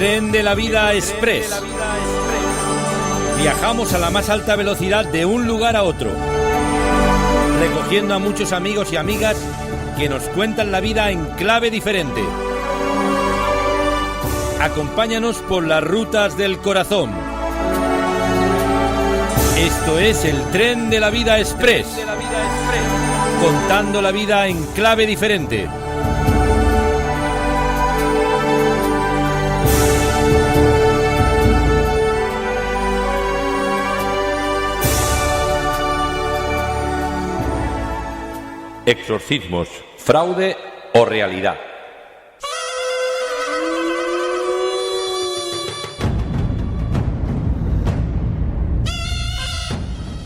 Tren de la Vida Express. Viajamos a la más alta velocidad de un lugar a otro, recogiendo a muchos amigos y amigas que nos cuentan la vida en clave diferente. Acompáñanos por las rutas del corazón. Esto es el Tren de la Vida Express, contando la vida en clave diferente. Exorcismos, fraude o realidad.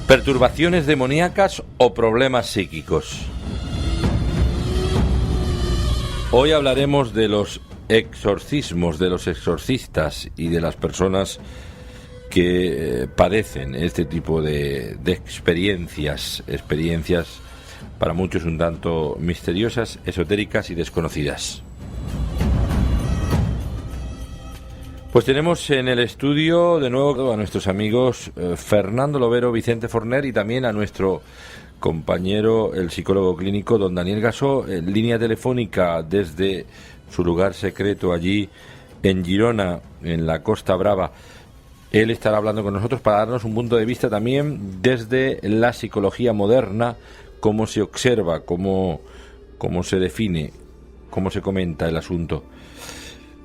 Perturbaciones demoníacas o problemas psíquicos. Hoy hablaremos de los exorcismos, de los exorcistas y de las personas que padecen este tipo de experiencias para muchos un tanto misteriosas, esotéricas y desconocidas. Pues tenemos en el estudio de nuevo a nuestros amigos Fernando Lovero, Vicente Forner y también a nuestro compañero, el psicólogo clínico, don Daniel Gasó, en línea telefónica desde su lugar secreto allí en Girona, en la Costa Brava. Él estará hablando con nosotros para darnos un punto de vista también desde la psicología moderna, cómo se observa, cómo se define, cómo se comenta el asunto.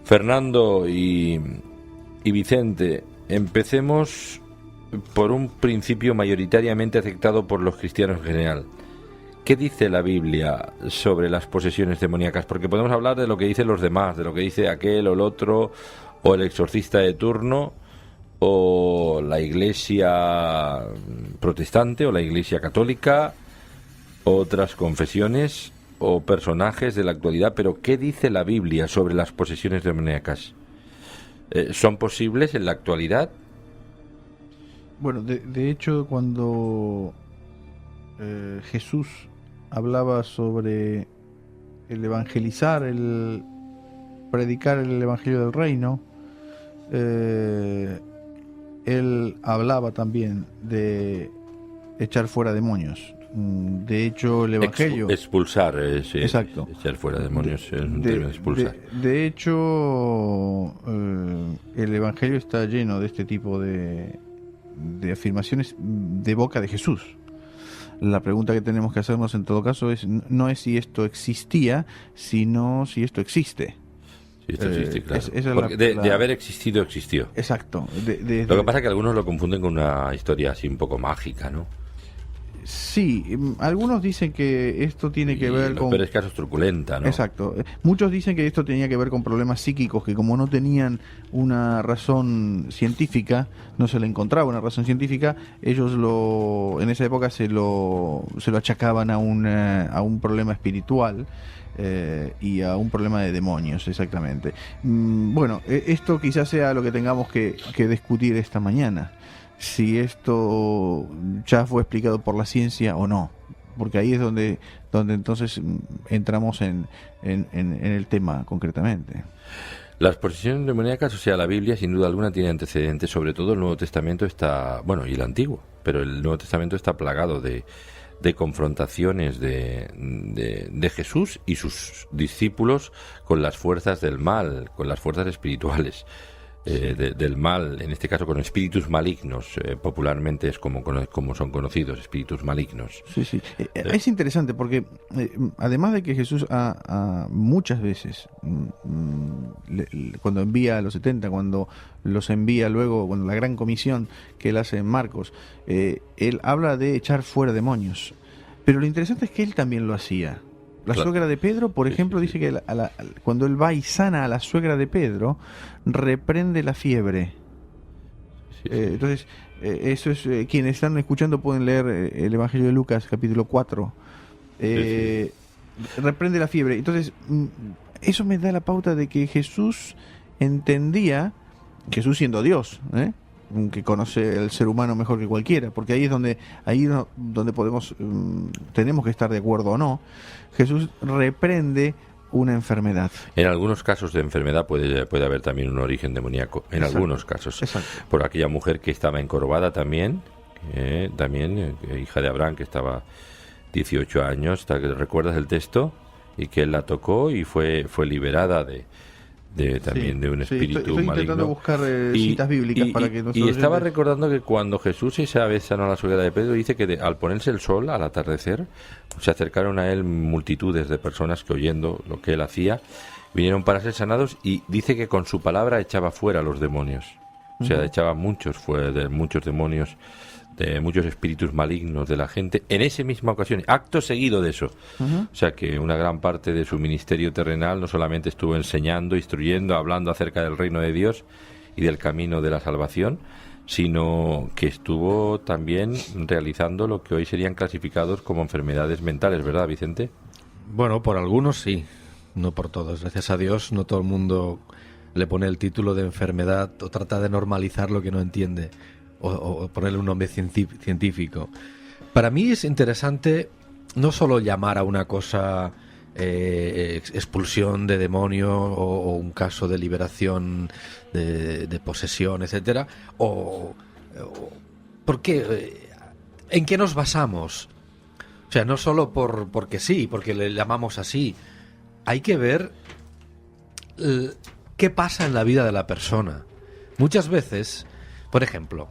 Fernando y Vicente, empecemos por un principio mayoritariamente aceptado por los cristianos en general. ¿Qué dice la Biblia sobre las posesiones demoníacas? Porque podemos hablar de lo que dicen los demás, de lo que dice aquel o el otro, o el exorcista de turno, o la iglesia protestante, o la iglesia católica, otras confesiones o personajes de la actualidad, pero ¿qué dice la Biblia sobre las posesiones demoníacas? ¿Son posibles en la actualidad? Bueno, de hecho, cuando Jesús hablaba sobre el evangelizar, el predicar el evangelio del reino, él hablaba también de echar fuera demonios. De hecho, el evangelio... Expulsar, sí. Exacto. Echar fuera demonios es un término, expulsar. De hecho, el evangelio está lleno de este tipo de afirmaciones de boca de Jesús. La pregunta que tenemos que hacernos en todo caso no es si esto existía, sino si esto existe. Si esto existe, claro. Porque de haber existido, existió. Exacto. Lo que pasa es que algunos lo confunden con una historia así un poco mágica, ¿no? Sí, algunos dicen que esto tiene que ver con... Pero es casos truculenta, ¿no? Exacto. Muchos dicen que esto tenía que ver con problemas psíquicos, que como no tenían una razón científica, no se le encontraba una razón científica, ellos en esa época se lo achacaban a un problema espiritual y a un problema de demonios, exactamente. Bueno, esto quizás sea lo que tengamos que discutir esta mañana. Si esto ya fue explicado por la ciencia o no, porque ahí es donde entonces entramos en el tema concretamente. Las posesiones demoníacas, o sea, la Biblia sin duda alguna tiene antecedentes, sobre todo el Nuevo Testamento está, bueno, y el Antiguo, pero el Nuevo Testamento está plagado de confrontaciones de Jesús y sus discípulos con las fuerzas del mal, con las fuerzas espirituales. Del mal, en este caso con espíritus malignos, popularmente es como son conocidos, espíritus malignos. Sí. Es interesante porque además de que Jesús muchas veces cuando envía a los 70, cuando los envía luego, cuando la gran comisión que él hace en Marcos, él habla de echar fuera demonios, pero lo interesante es que él también lo hacía. La suegra de Pedro, por ejemplo, dice que cuando él va y sana a la suegra de Pedro, reprende la fiebre. Entonces, eso es quienes están escuchando pueden leer el Evangelio de Lucas, capítulo 4. Reprende la fiebre. Entonces, eso me da la pauta de que Jesús entendía, Jesús siendo Dios, que conoce el ser humano mejor que cualquiera, porque ahí es donde tenemos que estar de acuerdo o no. Jesús reprende una enfermedad. En algunos casos de enfermedad puede haber también un origen demoníaco, en Exacto. algunos casos. Exacto. Por aquella mujer que estaba encorvada también, hija de Abraham, que estaba 18 años, ¿recuerdas el texto? Y que él la tocó y fue liberada también de un espíritu estoy maligno. intentando buscar citas bíblicas para que y estaba recordando que cuando Jesús esa vez sanó a la suegra de Pedro, dice que al ponerse el sol al atardecer se acercaron a él multitudes de personas que, oyendo lo que él hacía, vinieron para ser sanados, y dice que con su palabra echaba fuera a los demonios. O sea, echaba muchos demonios, de muchos espíritus malignos de la gente en esa misma ocasión, acto seguido de eso. O sea que una gran parte de su ministerio terrenal no solamente estuvo enseñando, instruyendo, hablando acerca del reino de Dios y del camino de la salvación, sino que estuvo también realizando lo que hoy serían clasificados como enfermedades mentales, ¿verdad, Vicente? Bueno, por algunos sí, no por todos. Gracias a Dios no todo el mundo le pone el título de enfermedad o trata de normalizar lo que no entiende. O ponerle un nombre científico. Para mí es interesante no solo llamar a una cosa expulsión de demonio o un caso de liberación de posesión, etcétera, porque ¿en qué nos basamos? O sea, no solo porque sí, porque le llamamos así. Hay que ver qué pasa en la vida de la persona. Muchas veces, por ejemplo,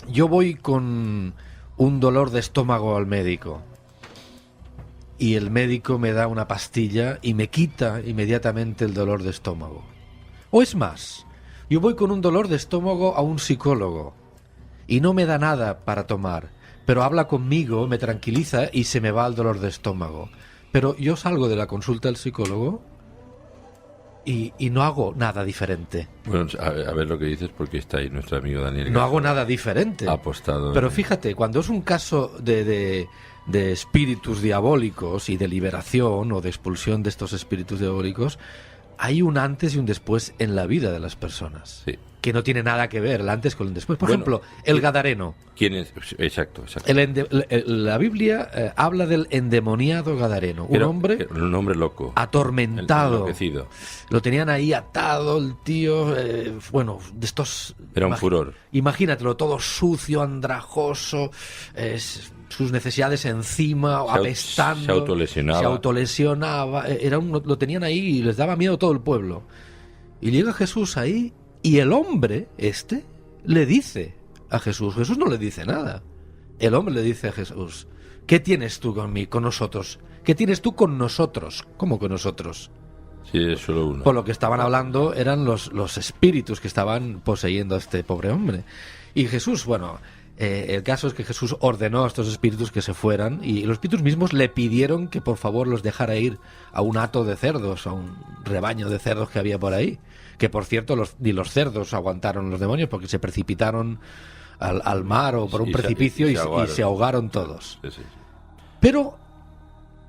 yo voy con un dolor de estómago al médico y el médico me da una pastilla y me quita inmediatamente el dolor de estómago. O es más, yo voy con un dolor de estómago a un psicólogo y no me da nada para tomar, pero habla conmigo, me tranquiliza y se me va el dolor de estómago. Pero yo salgo de la consulta del psicólogo y no hago nada diferente. Bueno, a ver lo que dices, porque está ahí nuestro amigo Daniel. No hago nada diferente. Ha apostado. Pero fíjate, cuando es un caso de espíritus diabólicos y de liberación o de expulsión de estos espíritus diabólicos, hay un antes y un después en la vida de las personas. Sí. Que no tiene nada que ver el antes con el después. Por Bueno, ejemplo, el gadareno. ¿Quién es? Exacto. La Biblia habla del endemoniado gadareno. Un hombre loco. Atormentado. Enloquecido. Lo tenían ahí atado el tío. De estos. Era un furor. Imagínatelo, todo sucio, andrajoso. Sus necesidades encima, apestando. Se autolesionaba. Lo tenían ahí y les daba miedo a todo el pueblo. Y llega Jesús ahí. Y el hombre le dice a Jesús. Jesús no le dice nada. El hombre le dice a Jesús: ¿qué tienes tú con nosotros? ¿Qué tienes tú con nosotros? ¿Cómo con nosotros? Sí, es solo uno. Por lo que estaban hablando eran los espíritus que estaban poseyendo a este pobre hombre. Y Jesús, el caso es que Jesús ordenó a estos espíritus que se fueran, y los espíritus mismos le pidieron que por favor los dejara ir a un hato de cerdos, a un rebaño de cerdos que había por ahí. Que por cierto, ni los cerdos aguantaron los demonios, porque se precipitaron al mar o por un precipicio y se ahogaron todos. Sí. Pero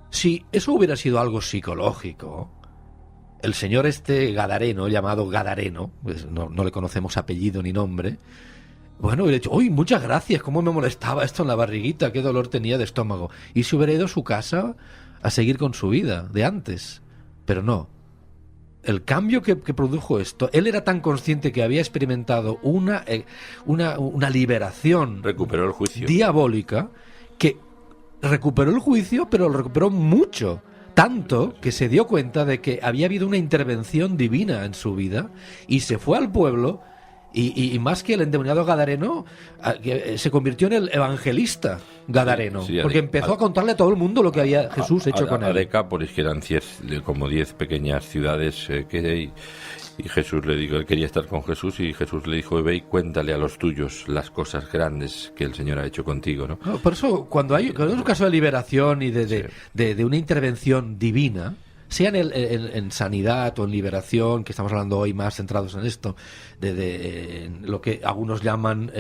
si eso hubiera sido algo psicológico, el señor gadareno, llamado Gadareno, pues no le conocemos apellido ni nombre, hubiera dicho: ¡uy, muchas gracias! ¿Cómo me molestaba esto en la barriguita? ¿Qué dolor tenía de estómago? Y se hubiera ido a su casa a seguir con su vida de antes. Pero no. El cambio que produjo esto, él era tan consciente que había experimentado una liberación. Recuperó el juicio. Diabólica, que recuperó el juicio, pero lo recuperó mucho. Tanto que se dio cuenta de que había habido una intervención divina en su vida y se fue al pueblo. Y más que el endemoniado gadareno, se convirtió en el evangelista gadareno, porque empezó a contarle a todo el mundo lo que había Jesús hecho con él. A Decápolis, que eran como 10 pequeñas ciudades, y Jesús le dijo, él quería estar con Jesús, y Jesús le dijo: ve y cuéntale a los tuyos las cosas grandes que el Señor ha hecho contigo, ¿no? Por eso, cuando hay un caso de liberación y de una intervención divina, sea en sanidad o en liberación, que estamos hablando hoy más centrados en esto, en lo que algunos llaman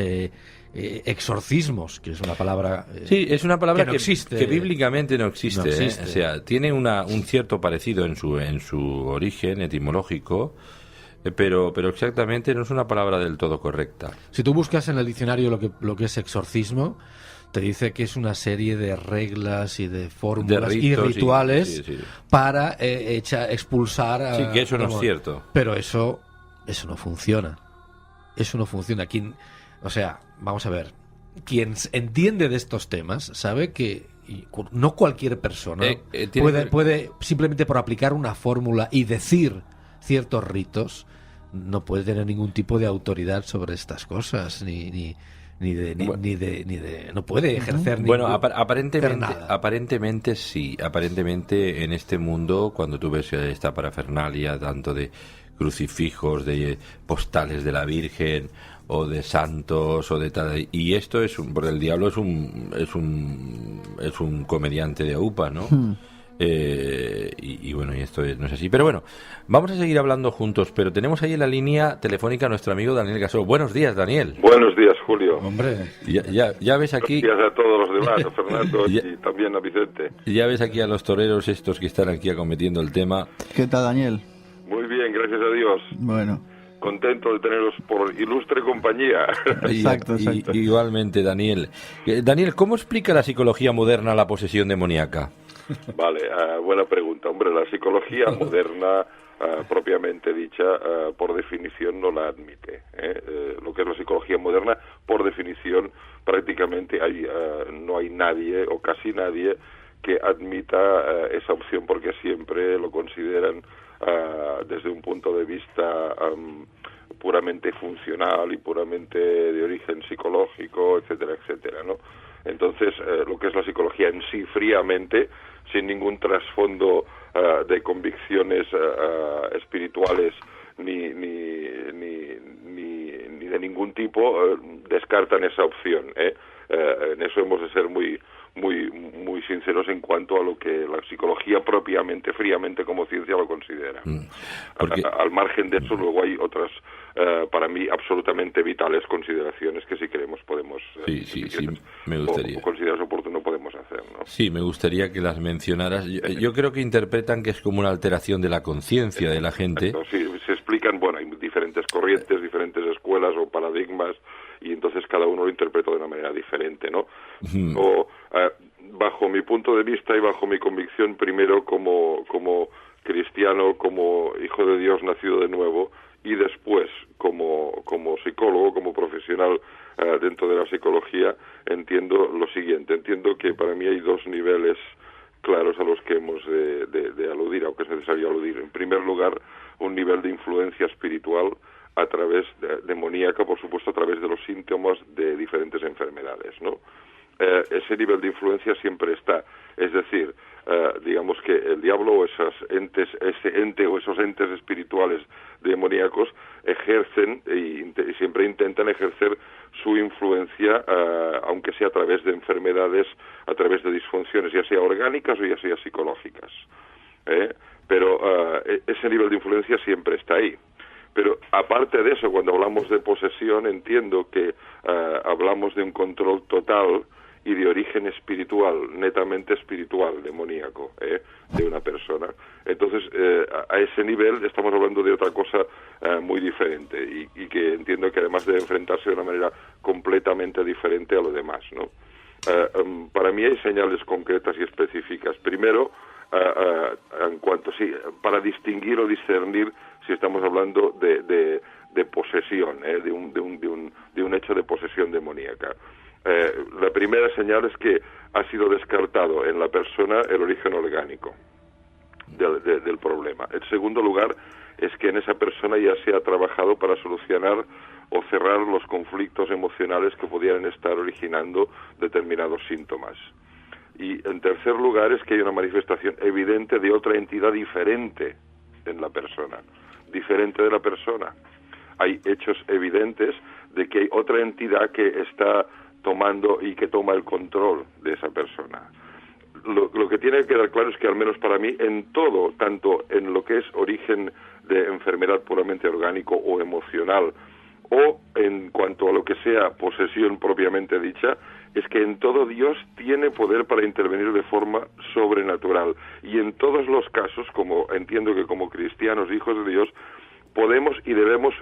exorcismos, que es una palabra sí, es una palabra que no existe, que bíblicamente no existe. No existe. O sea, tiene un cierto parecido en su origen etimológico, pero exactamente no es una palabra del todo correcta. Si tú buscas en el diccionario lo que es exorcismo, te dice que es una serie de reglas y de fórmulas De y ritos rituales sí. para expulsar a... Sí, que eso no es cierto. Pero eso no funciona. Eso no funciona. O sea, vamos a ver. Quien entiende de estos temas sabe que no cualquier persona puede simplemente por aplicar una fórmula y decir ciertos ritos, no puede tener ningún tipo de autoridad sobre estas cosas, no puede ejercer aparentemente sí. Aparentemente en este mundo, cuando tú ves esta parafernalia tanto de crucifijos, de postales de la Virgen o de santos o de tal, y esto porque el diablo es un comediante de AUPA, ¿no? Y bueno, y esto no es así. Pero bueno, vamos a seguir hablando juntos, pero tenemos ahí en la línea telefónica a nuestro amigo Daniel Gasó. Buenos días, Daniel. Buenos días, Julio. Hombre, ya ves aquí. Gracias a todos los demás, a Fernando y también a Vicente. Ya ves aquí a los toreros estos que están aquí acometiendo el tema. ¿Qué tal, Daniel? Muy bien, gracias a Dios. Bueno. Contento de teneros por ilustre compañía. Exacto. Igualmente, Daniel. Daniel, ¿cómo explica la psicología moderna la posesión demoníaca? Vale, buena pregunta. Hombre, la psicología moderna, propiamente dicha, por definición no la admite. Lo que es la psicología moderna, por definición, prácticamente no hay nadie o casi nadie que admita esa opción, porque siempre lo consideran desde un punto de vista puramente funcional y puramente de origen psicológico, etcétera, etcétera, ¿no? Entonces, lo que es la psicología en sí, fríamente, sin ningún trasfondo de convicciones espirituales ni de ningún tipo, descartan esa opción. En eso hemos de ser muy sinceros en cuanto a lo que la psicología propiamente, fríamente como ciencia lo considera. Al margen de eso, luego hay otras, para mí, absolutamente vitales consideraciones que si queremos podemos... Sí, me gustaría. O consideras oportuno podemos hacer, ¿no? Sí, me gustaría que las mencionaras. Yo creo que interpretan que es como una alteración de la conciencia de la gente. Sí, se explican, bueno, hay diferentes corrientes, diferentes escuelas o paradigmas, y entonces cada uno lo interpreta de una manera diferente, ¿no? Bajo mi punto de vista y bajo mi convicción, primero como cristiano, como hijo de Dios nacido de nuevo, y después como psicólogo, como profesional dentro de la psicología, entiendo lo siguiente. Entiendo que para mí hay dos niveles claros a los que hemos de aludir, aunque es necesario aludir. En primer lugar, un nivel de influencia espiritual a través demoníaca, por supuesto, a través de los síntomas de diferentes enfermedades, ¿no? Ese nivel de influencia siempre está, es decir, digamos que el diablo o ese ente o esos entes espirituales demoníacos ejercen y siempre intentan ejercer su influencia, aunque sea a través de enfermedades, a través de disfunciones, ya sea orgánicas o ya sea psicológicas. Pero ese nivel de influencia siempre está ahí. Pero aparte de eso, cuando hablamos de posesión, entiendo que hablamos de un control total y de origen espiritual, netamente espiritual, demoníaco, de una persona. Entonces, a ese nivel estamos hablando de otra cosa muy diferente y que entiendo que además debe enfrentarse de una manera completamente diferente a lo demás, ¿no? Para mí hay señales concretas y específicas. Primero, en cuanto para distinguir o discernir si estamos hablando de posesión, de un hecho de posesión demoníaca. La primera señal es que ha sido descartado en la persona el origen orgánico del problema. En segundo lugar, es que en esa persona ya se ha trabajado para solucionar o cerrar los conflictos emocionales que pudieran estar originando determinados síntomas. Y en tercer lugar, es que hay una manifestación evidente de otra entidad diferente en la persona, diferente de la persona. Hay hechos evidentes de que hay otra entidad que está tomando y que toma el control de esa persona. Lo que tiene que quedar claro es que, al menos para mí, en todo, tanto en lo que es origen de enfermedad puramente orgánico o emocional, o en cuanto a lo que sea posesión propiamente dicha, es que en todo Dios tiene poder para intervenir de forma sobrenatural. Y en todos los casos, como entiendo que como cristianos, hijos de Dios, podemos y debemos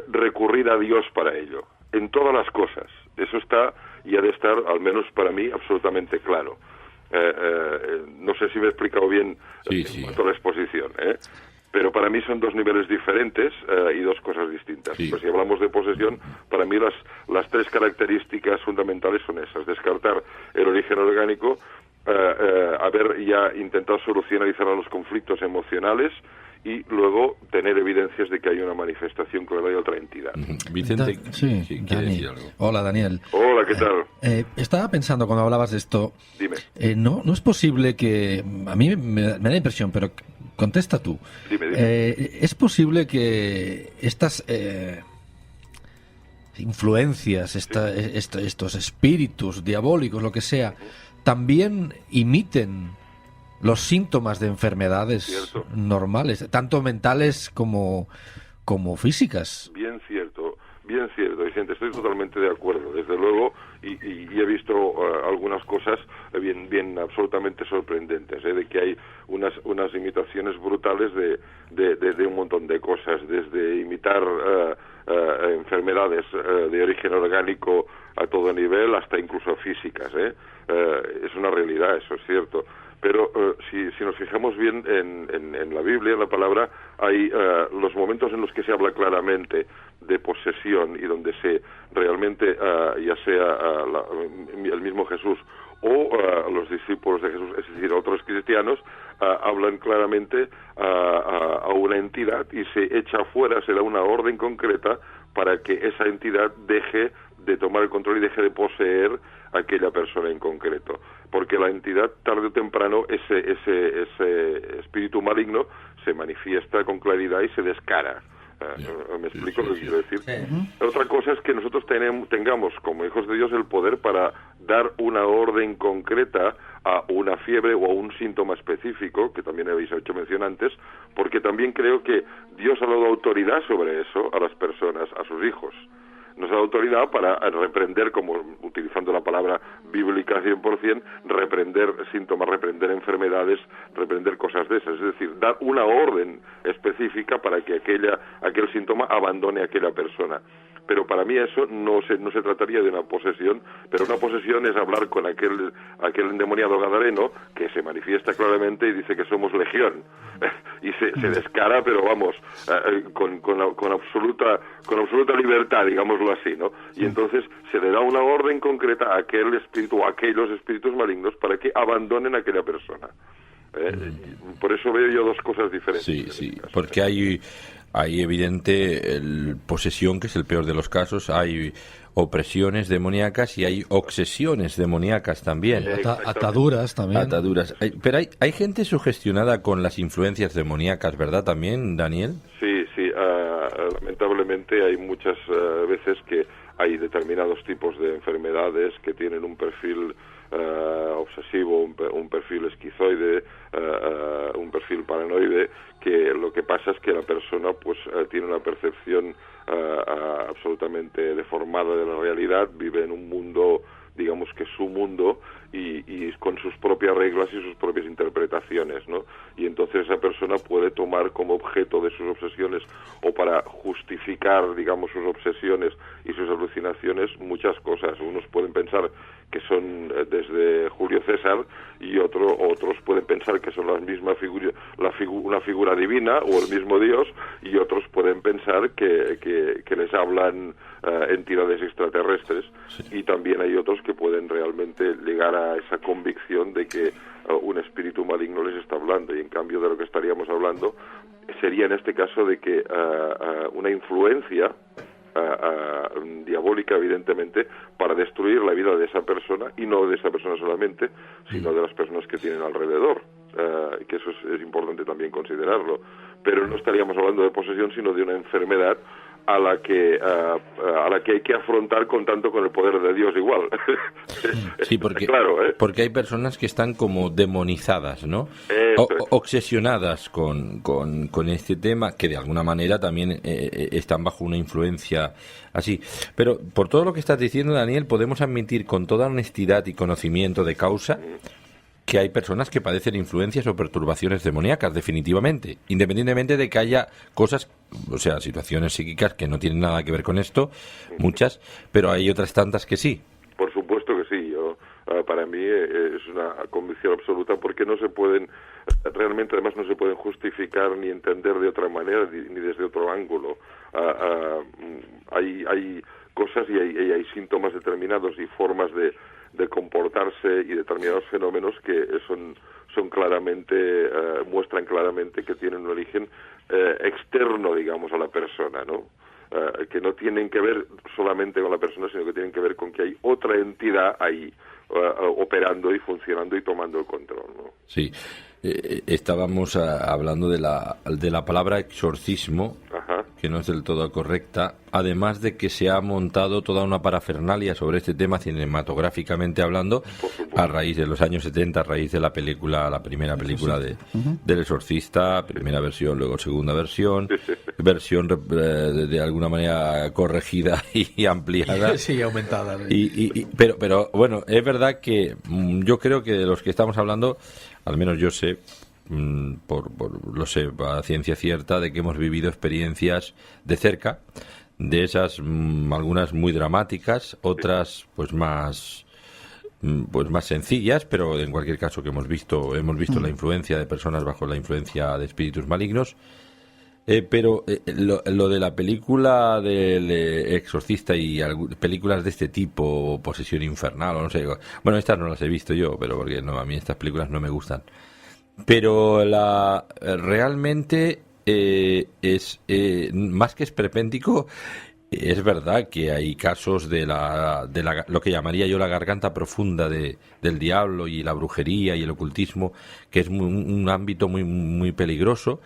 recurrir a Dios para ello. En todas las cosas. Eso está y ha de estar, al menos para mí, absolutamente claro. No sé si me he explicado bien en cuanto a la exposición, pero para mí son dos niveles diferentes y dos cosas distintas. Sí. Pues si hablamos de posesión, para mí las tres características fundamentales son esas: descartar el origen orgánico, haber ya intentado solucionar los conflictos emocionales y luego tener evidencias de que hay una manifestación clara de otra entidad. Vicente, Sí, quiere Dani. decir algo. Hola, Daniel. Hola, ¿qué tal? Estaba pensando cuando hablabas de esto, Dime. no es posible que, a mí me da la impresión, pero contesta tú. Dime. ¿Es posible que estas influencias, estos espíritus diabólicos, lo que sea, también imiten los síntomas de enfermedades Cierto. normales, tanto mentales como físicas? Bien cierto, Vicente, estoy totalmente de acuerdo, desde luego, y he visto algunas cosas bien absolutamente sorprendentes, de que hay unas imitaciones brutales de un montón de cosas, desde imitar enfermedades de origen orgánico a todo nivel hasta incluso físicas, es una realidad, eso es cierto. Pero si nos fijamos bien en la Biblia, en la palabra, hay los momentos en los que se habla claramente de posesión y donde se realmente, ya sea el mismo Jesús o los discípulos de Jesús, es decir, otros cristianos, hablan claramente a una entidad y se echa fuera, se da una orden concreta para que esa entidad deje de tomar el control y deje de poseer a aquella persona en concreto, porque la entidad tarde o temprano, ese espíritu maligno se manifiesta con claridad y se descara. ¿Me explico lo que quiero decir? Otra cosa es que nosotros tengamos como hijos de Dios el poder para dar una orden concreta a una fiebre o a un síntoma específico, que también habéis hecho mención antes, porque también creo que Dios ha dado autoridad sobre eso a las personas, a sus hijos. Nos da autoridad para reprender, como utilizando la palabra bíblica 100%, reprender síntomas, reprender enfermedades, reprender cosas de esas. Es decir, dar una orden específica para que aquel síntoma abandone a aquella persona. Pero para mí eso no se trataría de una posesión, pero una posesión es hablar con aquel endemoniado gadareno que se manifiesta claramente y dice que somos legión y se descara, pero vamos, con absoluta libertad, digámoslo así, ¿no? Y entonces se le da una orden concreta a aquel espíritu o a aquellos espíritus malignos para que abandonen a aquella persona. Por eso veo yo dos cosas diferentes. Sí, porque hay evidente posesión, que es el peor de los casos, hay opresiones demoníacas y hay obsesiones demoníacas también. Ataduras también. Ataduras. Pero hay gente sugestionada con las influencias demoníacas, ¿verdad? También, Daniel. Sí, lamentablemente hay muchas veces que hay determinados tipos de enfermedades que tienen un perfil obsesivo, un perfil esquizoide, un perfil paranoide, que lo que pasa es que la persona pues tiene una percepción absolutamente deformada de la realidad, vive en un mundo, digamos que su mundo, y con sus propias reglas y sus propias interpretaciones, ¿no? Y entonces esa persona puede tomar como objeto de sus obsesiones o para justificar, digamos, sus obsesiones y sus alucinaciones muchas cosas. Unos pueden pensar que son desde Julio César y otros pueden pensar que son la misma figura, una figura divina o el mismo Dios, y otros pueden pensar que les hablan entidades extraterrestres, y también hay otros que pueden realmente llegar a esa convicción de que un espíritu maligno les está hablando, y en cambio de lo que estaríamos hablando sería en este caso de que una influencia diabólica, evidentemente, para destruir la vida de esa persona, y no de esa persona solamente, sino de las personas que tienen alrededor, que eso es importante también considerarlo. Pero no estaríamos hablando de posesión, sino de una enfermedad a la que hay que afrontar contando con el poder de Dios igual. Sí, porque, claro, porque hay personas que están como demonizadas, ¿no? Obsesionadas con este tema, que de alguna manera también están bajo una influencia así. Pero por todo lo que estás diciendo, Daniel, podemos admitir con toda honestidad y conocimiento de causa que hay personas que padecen influencias o perturbaciones demoníacas, definitivamente, independientemente de que haya cosas, o sea, situaciones psíquicas que no tienen nada que ver con esto, muchas, pero hay otras tantas que sí. Por supuesto para mí es una convicción absoluta, porque no se pueden, realmente además no se pueden justificar ni entender de otra manera ni desde otro ángulo. Hay cosas y hay síntomas determinados y formas de comportarse y determinados fenómenos que son claramente, muestran claramente que tienen un origen externo, digamos, a la persona, ¿no? Que no tienen que ver solamente con la persona, sino que tienen que ver con que hay otra entidad ahí operando y funcionando y tomando el control, ¿no? Sí. Estábamos hablando de la palabra exorcismo, Ajá. que no es del todo correcta, además de que se ha montado toda una parafernalia sobre este tema cinematográficamente hablando, a raíz de los años 70, a raíz de la primera película del Exorcista, primera versión, luego segunda versión, versión de alguna manera corregida y ampliada. Sí, aumentada. Pero bueno, es verdad que yo creo que de los que estamos hablando, al menos yo sé, lo sé a ciencia cierta, de que hemos vivido experiencias de cerca, de esas algunas muy dramáticas, otras pues más sencillas, pero en cualquier caso que hemos visto la influencia de personas bajo la influencia de espíritus malignos. Pero lo de la película del Exorcista y películas de este tipo, Posesión Infernal, o no sé, bueno, estas no las he visto yo, pero porque no, a mí estas películas no me gustan. Pero realmente es más que esperpéntico. Es verdad que hay casos de lo que llamaría yo la garganta profunda del diablo y la brujería y el ocultismo, que es un ámbito muy, muy peligroso,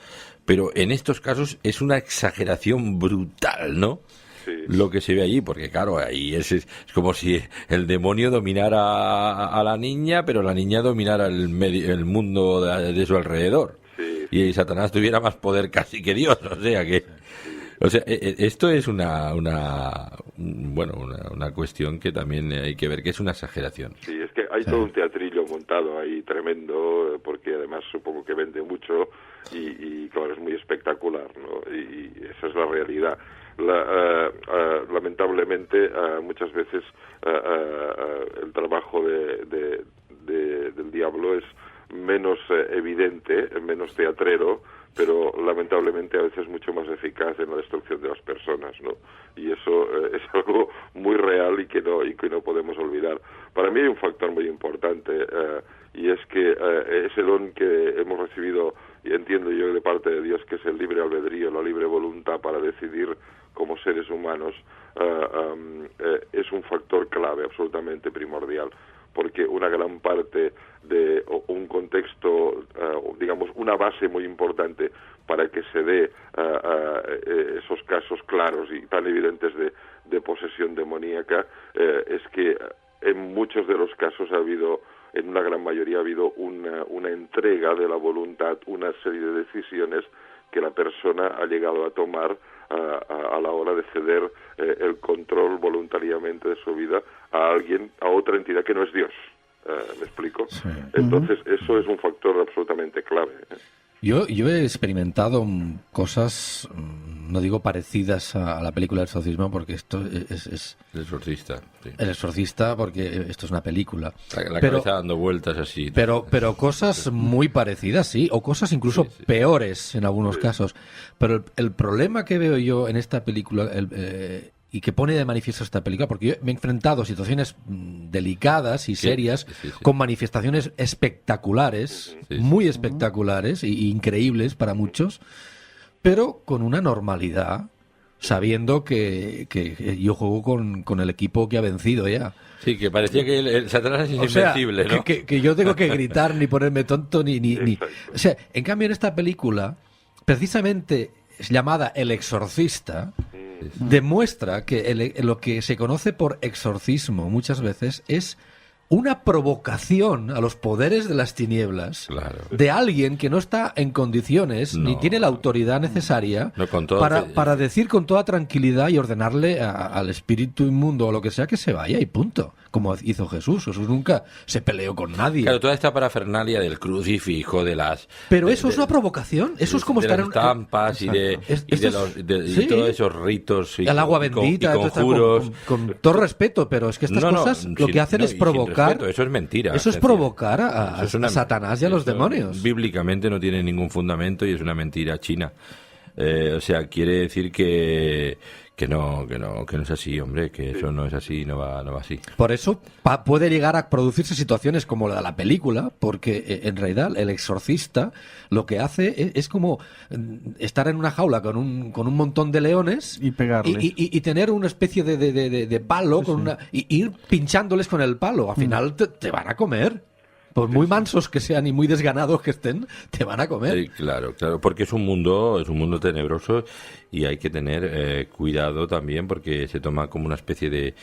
pero en estos casos es una exageración brutal, ¿no? Sí. Lo que se ve allí, porque claro, ahí es como si el demonio dominara a la niña, pero la niña dominara el mundo de su alrededor. Sí. Y Satanás tuviera más poder casi que Dios, o sea que... O sea, esto es una cuestión que también hay que ver, que es una exageración. Sí, es que hay todo un teatrillo montado ahí tremendo, porque además supongo que vende mucho y claro, es muy espectacular, ¿no? Y esa es la realidad. Lamentablemente, muchas veces el trabajo del diablo es menos evidente, menos teatrero, pero lamentablemente a veces mucho más eficaz en la destrucción de las personas, ¿no? Y eso es algo muy real y que no podemos olvidar. Para mí hay un factor muy importante, y es que ese don que hemos recibido, y entiendo yo de parte de Dios, que es el libre albedrío, la libre voluntad para decidir como seres humanos, es un factor clave, absolutamente primordial, porque una gran parte de un contexto, digamos, una base muy importante para que se dé esos casos claros y tan evidentes de posesión demoníaca, es que en muchos de los casos en una gran mayoría ha habido una entrega de la voluntad, una serie de decisiones que la persona ha llegado a tomar a la hora de ceder el control voluntariamente de su vida a otra entidad que no es Dios. ¿Me explico? Sí. Entonces, eso es un factor absolutamente clave. Yo he experimentado cosas, no digo parecidas a la película del exorcismo, porque esto es El Exorcista. Sí. El Exorcista, porque esto es una película. La cabeza dando vueltas así. Pero cosas muy parecidas, sí, o cosas incluso peores en algunos casos. Pero el problema que veo yo en esta película, y que pone de manifiesto esta película, porque yo me he enfrentado a situaciones delicadas y serias, con manifestaciones espectaculares, muy espectaculares e increíbles para muchos, pero con una normalidad, sabiendo que yo juego con el equipo que ha vencido ya. Sí, que parecía que el Satanás es invencible, ¿no? Que yo tengo que gritar, ni ponerme tonto, ni... O sea, en cambio en esta película, precisamente llamada El Exorcista, demuestra que lo que se conoce por exorcismo muchas veces es una provocación a los poderes de las tinieblas de alguien que no está en condiciones ni tiene la autoridad necesaria para decir con toda tranquilidad y ordenarle al espíritu inmundo o lo que sea que se vaya y punto, como hizo Jesús. Jesús nunca se peleó con nadie. Claro, toda esta parafernalia del crucifijo, de las... Pero eso es una provocación, eso es como estar en... estampas y todos esos ritos y el agua bendita, conjuros. Con todo respeto, pero es que estas cosas lo que hacen es provocar provocar. respeto, eso es mentira. Eso es provocar a Satanás y a los demonios. Bíblicamente no tiene ningún fundamento y es una mentira china. O sea, quiere decir que no es así, hombre, que eso no es así, no va así. Por eso puede llegar a producirse situaciones como la de la película, porque en realidad el exorcista lo que hace es como estar en una jaula con un montón de leones y pegarles y tener una especie de palo y ir pinchándoles con el palo. Al final te van a comer. Por muy mansos que sean y muy desganados que estén, te van a comer. Claro, porque es un mundo tenebroso y hay que tener cuidado también porque se toma como una especie de,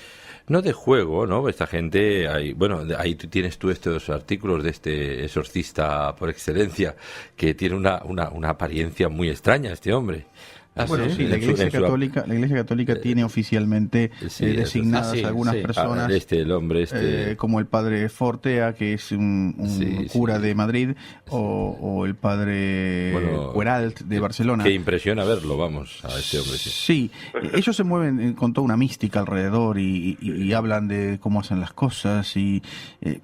no de juego, ¿no? Esta gente, ahí tienes tú estos artículos de este exorcista por excelencia que tiene una apariencia muy extraña este hombre. Bueno, sí, la Iglesia Católica tiene oficialmente designadas algunas personas, el hombre como el padre Fortea, que es un cura de Madrid, o el padre Queralt de Barcelona. Que impresiona verlo, vamos, a este hombre. Sí, ellos se mueven con toda una mística alrededor y hablan de cómo hacen las cosas,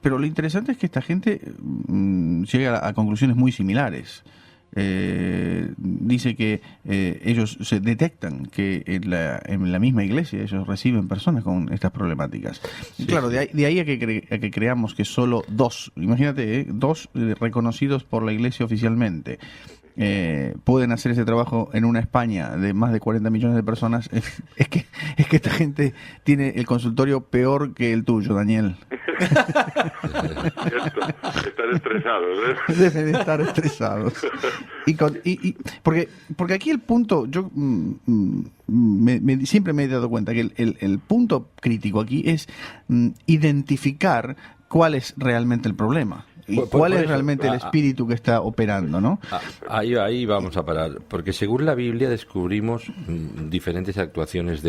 pero lo interesante es que esta gente llega a conclusiones muy similares. Dice que ellos se detectan que en la misma iglesia ellos reciben personas con estas problemáticas. Sí, claro, de ahí a que creamos que solo dos, imagínate, dos reconocidos por la iglesia oficialmente pueden hacer ese trabajo en una España de más de 40 millones de personas. Es que esta gente tiene el consultorio peor que el tuyo, Daniel. Están estresados, ¿eh? Deben estar estresados. Porque aquí el punto, yo siempre me he dado cuenta que el punto crítico aquí es identificar cuál es realmente el problema. ¿Y cuál es realmente el espíritu que está operando, no? Ahí vamos a parar, porque según la Biblia descubrimos diferentes actuaciones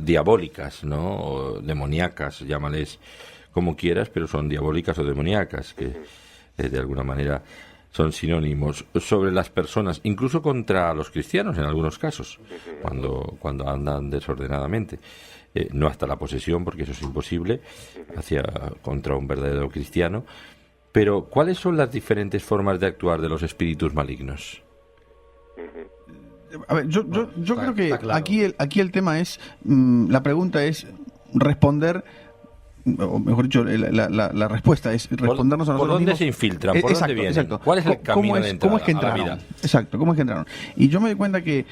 diabólicas, ¿no? O demoníacas, llámales como quieras, pero son diabólicas o demoníacas, que de alguna manera son sinónimos sobre las personas, incluso contra los cristianos en algunos casos, cuando andan desordenadamente. No hasta la posesión, porque eso es imposible, contra un verdadero cristiano. Pero, ¿cuáles son las diferentes formas de actuar de los espíritus malignos? A ver, yo creo que claro. Aquí el tema es, la pregunta es responder, o mejor dicho, la respuesta es respondernos a nosotros mismos. ¿Por dónde se infiltran? ¿Por dónde vienen? Exacto. ¿Cuál es el camino de entrada ¿Cómo es que entraron? A la vida? Exacto, ¿cómo es que entraron? Y yo me doy cuenta que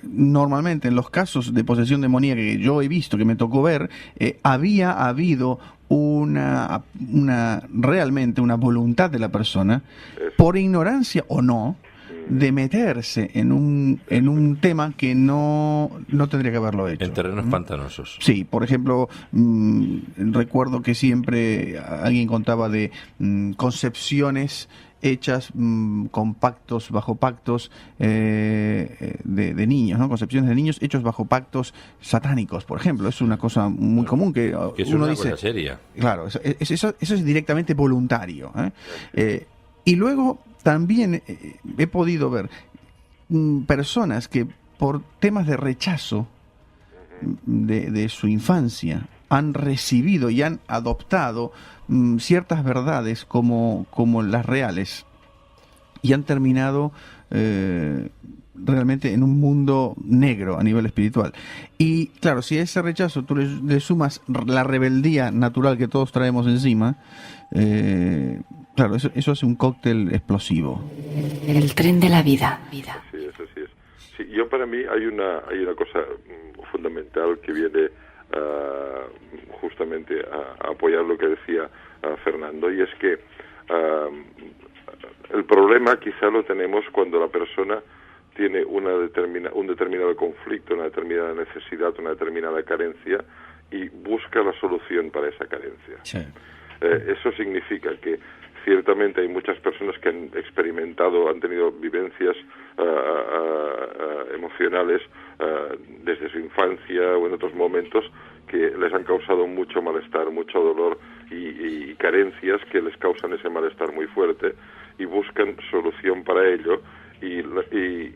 normalmente en los casos de posesión demoníaca que yo he visto, que me tocó ver, había habido realmente una voluntad de la persona, por ignorancia o no, de meterse en un tema que no tendría que haberlo hecho. En terrenos pantanosos. Sí, por ejemplo, recuerdo que siempre alguien contaba de concepciones hechas con pactos, bajo pactos de niños, ¿no? Concepciones de niños hechos bajo pactos satánicos, por ejemplo. Es una cosa muy común que es uno una dice. Cosa seria. Claro, eso es directamente voluntario. Y luego también he podido ver personas que por temas de rechazo de su infancia han recibido y han adoptado ciertas verdades como las reales y han terminado realmente en un mundo negro a nivel espiritual. Y claro, si a ese rechazo tú le sumas la rebeldía natural que todos traemos encima, claro, eso hace un cóctel explosivo. El tren de la vida. Sí, eso sí es. Sí, yo para mí hay una cosa fundamental que viene justamente a apoyar lo que decía Fernando, y es que el problema quizá lo tenemos cuando la persona tiene un determinado conflicto, una determinada necesidad, una determinada carencia y busca la solución para esa carencia. Sí. Eso significa que ciertamente hay muchas personas que han experimentado, han tenido vivencias emocionales desde su infancia o en otros momentos que les han causado mucho malestar, mucho dolor y carencias que les causan ese malestar muy fuerte y buscan solución para ello. Y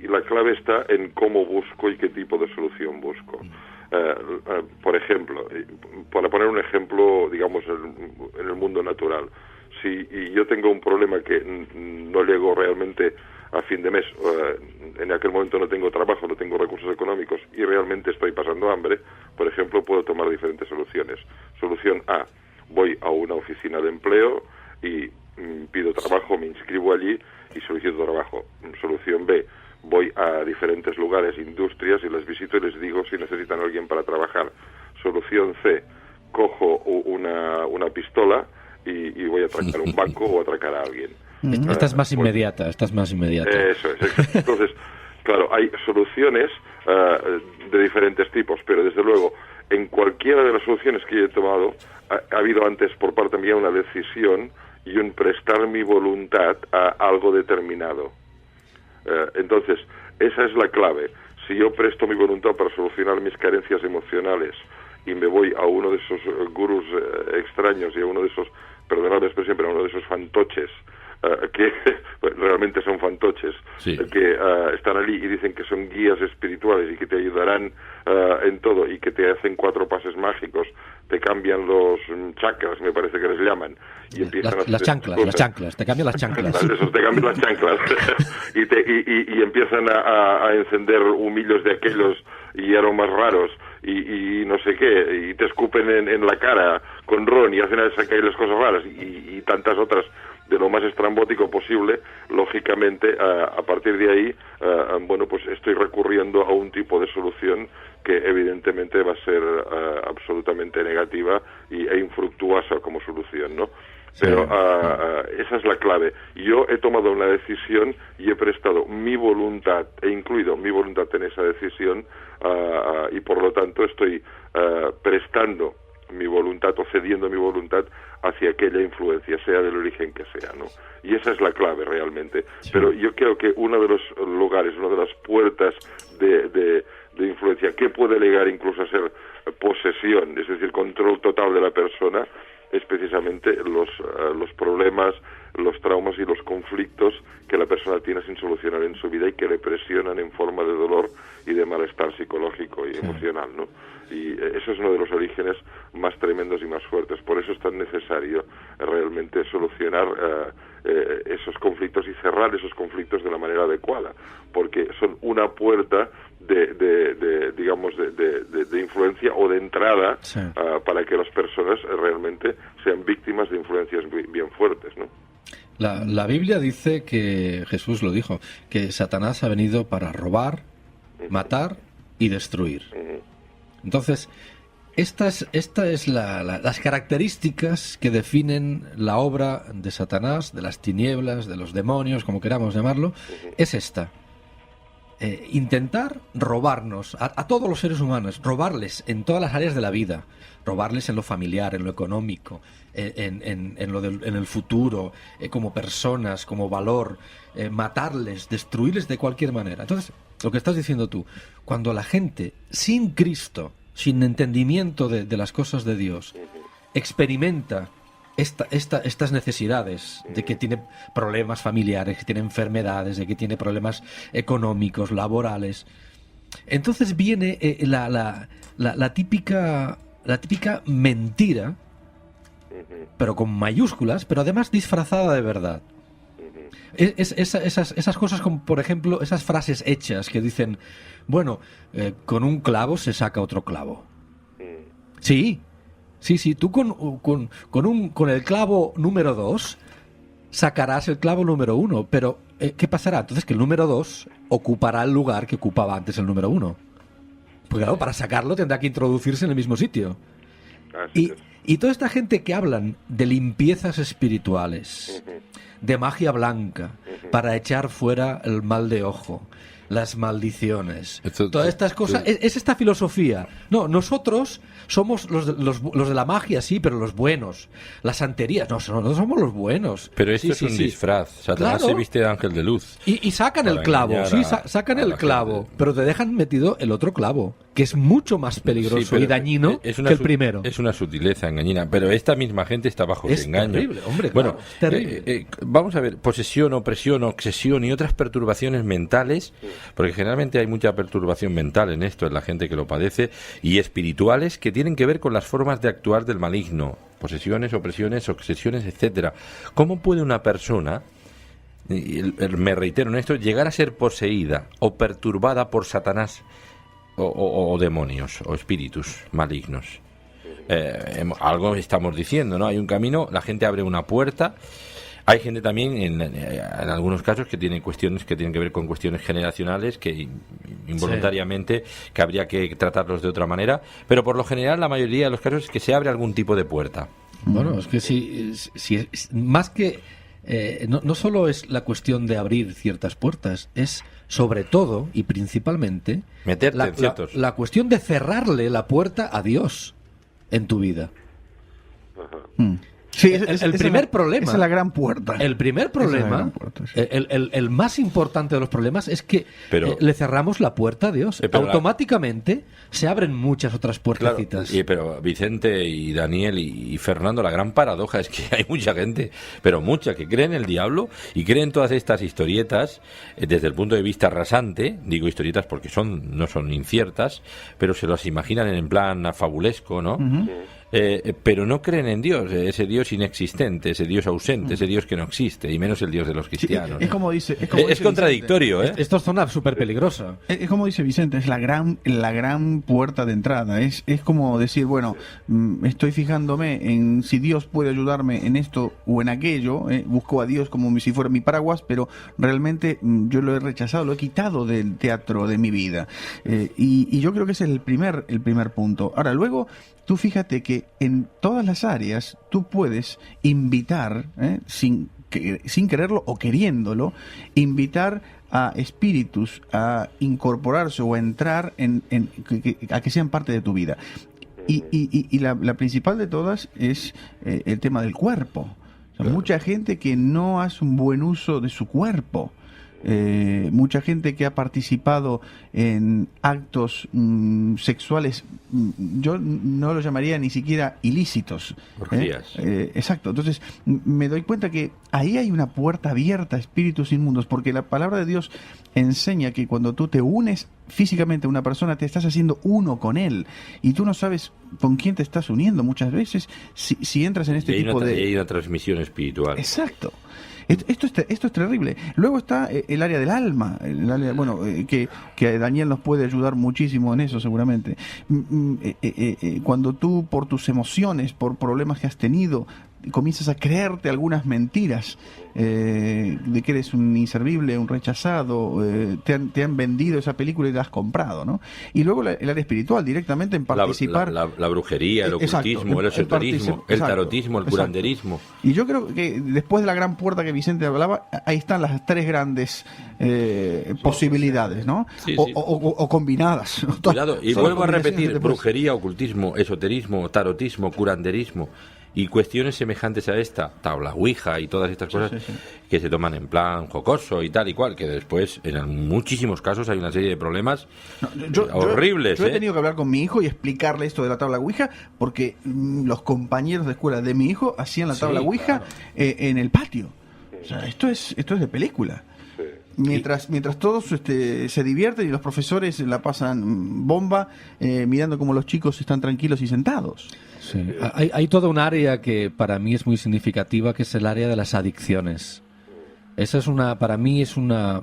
la clave clave está en cómo busco y qué tipo de solución busco. Por ejemplo, para poner un ejemplo, digamos, en el mundo natural, si yo tengo un problema que no llego realmente a fin de mes, en aquel momento no tengo trabajo, no tengo recursos económicos y realmente estoy pasando hambre, por ejemplo, puedo tomar diferentes soluciones. Solución A, voy a una oficina de empleo y pido trabajo, me inscribo allí y solicito trabajo. Solución B, voy a diferentes lugares, industrias, y les visito y les digo si necesitan a alguien para trabajar. Solución C, cojo una pistola y voy a atracar un banco o atracar a alguien. Esta es más inmediata, Eso es. Entonces, claro, hay soluciones de diferentes tipos, pero desde luego, en cualquiera de las soluciones que yo he tomado, ha habido antes por parte mía una decisión y un prestar mi voluntad a algo determinado. Entonces, esa es la clave. Si yo presto mi voluntad para solucionar mis carencias emocionales y me voy a uno de esos gurús extraños y a uno de esos, perdonad la expresión, pero a uno de esos fantoches, que realmente son fantoches, sí, que están allí y dicen que son guías espirituales y que te ayudarán en todo y que te hacen 4 pases mágicos, te cambian los chakras, me parece que les llaman, y empiezan las chanclas, te cambian las chanclas. Eso, te cambian las chanclas y empiezan a encender humillos de aquellos y aromas raros y no sé qué, y te escupen en la cara con ron y hacen sacar las cosas raras y tantas otras de lo más estrambótico posible. Lógicamente, a partir de ahí, bueno, pues estoy recurriendo a un tipo de solución que evidentemente va a ser absolutamente negativa e infructuosa como solución, ¿no? Pero esa es la clave. Yo he tomado una decisión y he prestado mi voluntad, he incluido mi voluntad en esa decisión, y por lo tanto estoy prestando mi voluntad o cediendo mi voluntad hacia aquella influencia, sea del origen que sea, ¿no? Y esa es la clave realmente. Sí. Pero yo creo que uno de los lugares, una de las puertas de influencia que puede llegar incluso a ser posesión, es decir, control total de la persona, es precisamente los problemas, los traumas y los conflictos que la persona tiene sin solucionar en su vida y que le presionan en forma de dolor y de malestar psicológico y emocional, ¿no? Y eso es uno de los orígenes más tremendos y más fuertes. Por eso es tan necesario realmente solucionar esos conflictos y cerrar esos conflictos de la manera adecuada, porque son una puerta digamos de influencia o de entrada, sí, para que las personas realmente sean víctimas de influencias bien fuertes, ¿no? La Biblia dice que Jesús lo dijo, que Satanás ha venido para robar, matar y destruir. Entonces, esta es las características que definen la obra de Satanás, de las tinieblas, de los demonios, como queramos llamarlo, es esta. Intentar robarnos a todos los seres humanos, robarles en todas las áreas de la vida, robarles en lo familiar, en lo económico, en el futuro, como personas, como valor, matarles, destruirles de cualquier manera. Entonces, lo que estás diciendo tú, cuando la gente sin Cristo, sin entendimiento de las cosas de Dios, experimenta estas necesidades de que tiene problemas familiares, que tiene enfermedades, de que tiene problemas económicos, laborales, entonces viene la típica mentira, pero con mayúsculas, pero además disfrazada de verdad. Esas cosas como, por ejemplo, esas frases hechas que dicen, bueno, con un clavo se saca otro clavo. Sí, tú con el clavo número 2 sacarás el clavo número 1, pero ¿qué pasará? Entonces que el número 2 ocupará el lugar que ocupaba antes el número 1. Pues claro, para sacarlo tendrá que introducirse en el mismo sitio. Y toda esta gente que hablan de limpiezas espirituales, de magia blanca, para echar fuera el mal de ojo, las maldiciones, todas estas cosas, es esta filosofía. No, nosotros somos los de la magia, sí, pero los buenos. Las santerías, no somos los buenos. Pero esto es un disfraz. Satanás se viste de ángel de luz. Y sacan el clavo, sacan el clavo, pero te dejan metido el otro clavo. que es mucho más peligroso Sí, pero y dañino es que una el primero. Es una sutileza engañina, pero esta misma gente está bajo Es ese engaño. terrible, hombre, Bueno, claro, es terrible. vamos a ver, posesión, opresión, obsesión y otras perturbaciones mentales, porque generalmente hay mucha perturbación mental en esto, en la gente que lo padece, y espirituales que tienen que ver con las formas de actuar del maligno, posesiones, opresiones, obsesiones, etcétera. ¿Cómo puede una persona, me reitero en esto, llegar a ser poseída o perturbada por Satanás o demonios o espíritus malignos? Algo estamos diciendo, ¿no? Hay un camino, la gente abre una puerta. Hay gente también, en algunos casos, que tiene cuestiones que tienen que ver con cuestiones generacionales, que involuntariamente que habría que tratarlos de otra manera, pero por lo general la mayoría de los casos es que se abre algún tipo de puerta. Bueno, es que si más que no solo es la cuestión de abrir ciertas puertas, es sobre todo y principalmente Meterte en ciertos. la cuestión de cerrarle la puerta a Dios en tu vida. Sí, El primer problema. Esa es la gran puerta. El primer Esa es la problema, gran puerta, sí. el más importante de los problemas es que Pero- le cerramos la puerta a Dios. pero Automáticamente se abren muchas otras Claro, puertecitas. pero Vicente y Daniel y Fernando, la gran paradoja es que hay mucha gente, pero mucha, que cree en el diablo y cree en todas estas historietas desde el punto de vista rasante. Digo historietas porque no son inciertas, pero se las imaginan en plan fabulesco, ¿no? Pero no creen en Dios, ese Dios inexistente, ese Dios ausente, ese Dios que no existe, y menos el Dios de los Sí, cristianos. es como dice. Es contradictorio, ¿eh? Esto es zona súper peligrosa. Es como dice Vicente, es la gran puerta de entrada. Es como decir, bueno, estoy fijándome en si Dios puede ayudarme en esto o en aquello. Busco a Dios como si fuera mi paraguas, pero realmente yo lo he rechazado, lo he quitado del teatro de mi vida. Y yo creo que ese es el primer punto. Ahora, luego, tú fíjate que en todas las áreas tú puedes invitar, sin quererlo o queriéndolo, invitar a espíritus a incorporarse o a entrar a que sean parte de tu vida. Y la principal de todas es el tema del cuerpo. O sea, Claro. Mucha gente que no hace un buen uso de su cuerpo. Mucha gente que ha participado en actos sexuales, yo no lo llamaría ni siquiera ilícitos. Orgías. Exacto. Entonces, me doy cuenta que ahí hay una puerta abierta a espíritus inmundos, porque la palabra de Dios enseña que cuando tú te unes físicamente a una persona, te estás haciendo uno con él, y tú no sabes con quién te estás uniendo muchas veces si entras en este Y tipo de... hay una transmisión espiritual. Exacto. Esto es terrible. Luego está el área del alma, que Daniel nos puede ayudar muchísimo en eso seguramente. Cuando tú, por tus emociones, por problemas que has tenido, comienzas a creerte algunas mentiras de que eres un inservible, un rechazado, te han vendido esa película y la has comprado, ¿no? Y luego el área espiritual, directamente en participar. La brujería, el Exacto, ocultismo, el esoterismo, el exacto, tarotismo, el exacto. curanderismo. Y yo creo que después de la gran puerta que Vicente hablaba, ahí están las tres grandes posibilidades, ¿no? Sí, sí. O combinadas. Cuidado, y Son vuelvo a combinaciones repetir, que te puedes- brujería, ocultismo, esoterismo, tarotismo, curanderismo y cuestiones semejantes a esta, tabla ouija y todas estas cosas sí. que se toman en plan jocoso y tal y cual, que después en muchísimos casos hay una serie de problemas horribles. Yo he tenido que hablar con mi hijo y explicarle esto de la tabla ouija, porque los compañeros de escuela de mi hijo hacían la tabla ouija en el patio. O sea, esto es de película. Mientras todos se divierten y los profesores la pasan bomba, mirando cómo los chicos están tranquilos y sentados. Sí. Hay toda un área que para mí es muy significativa, que es el área de las adicciones. Esa es para mí es una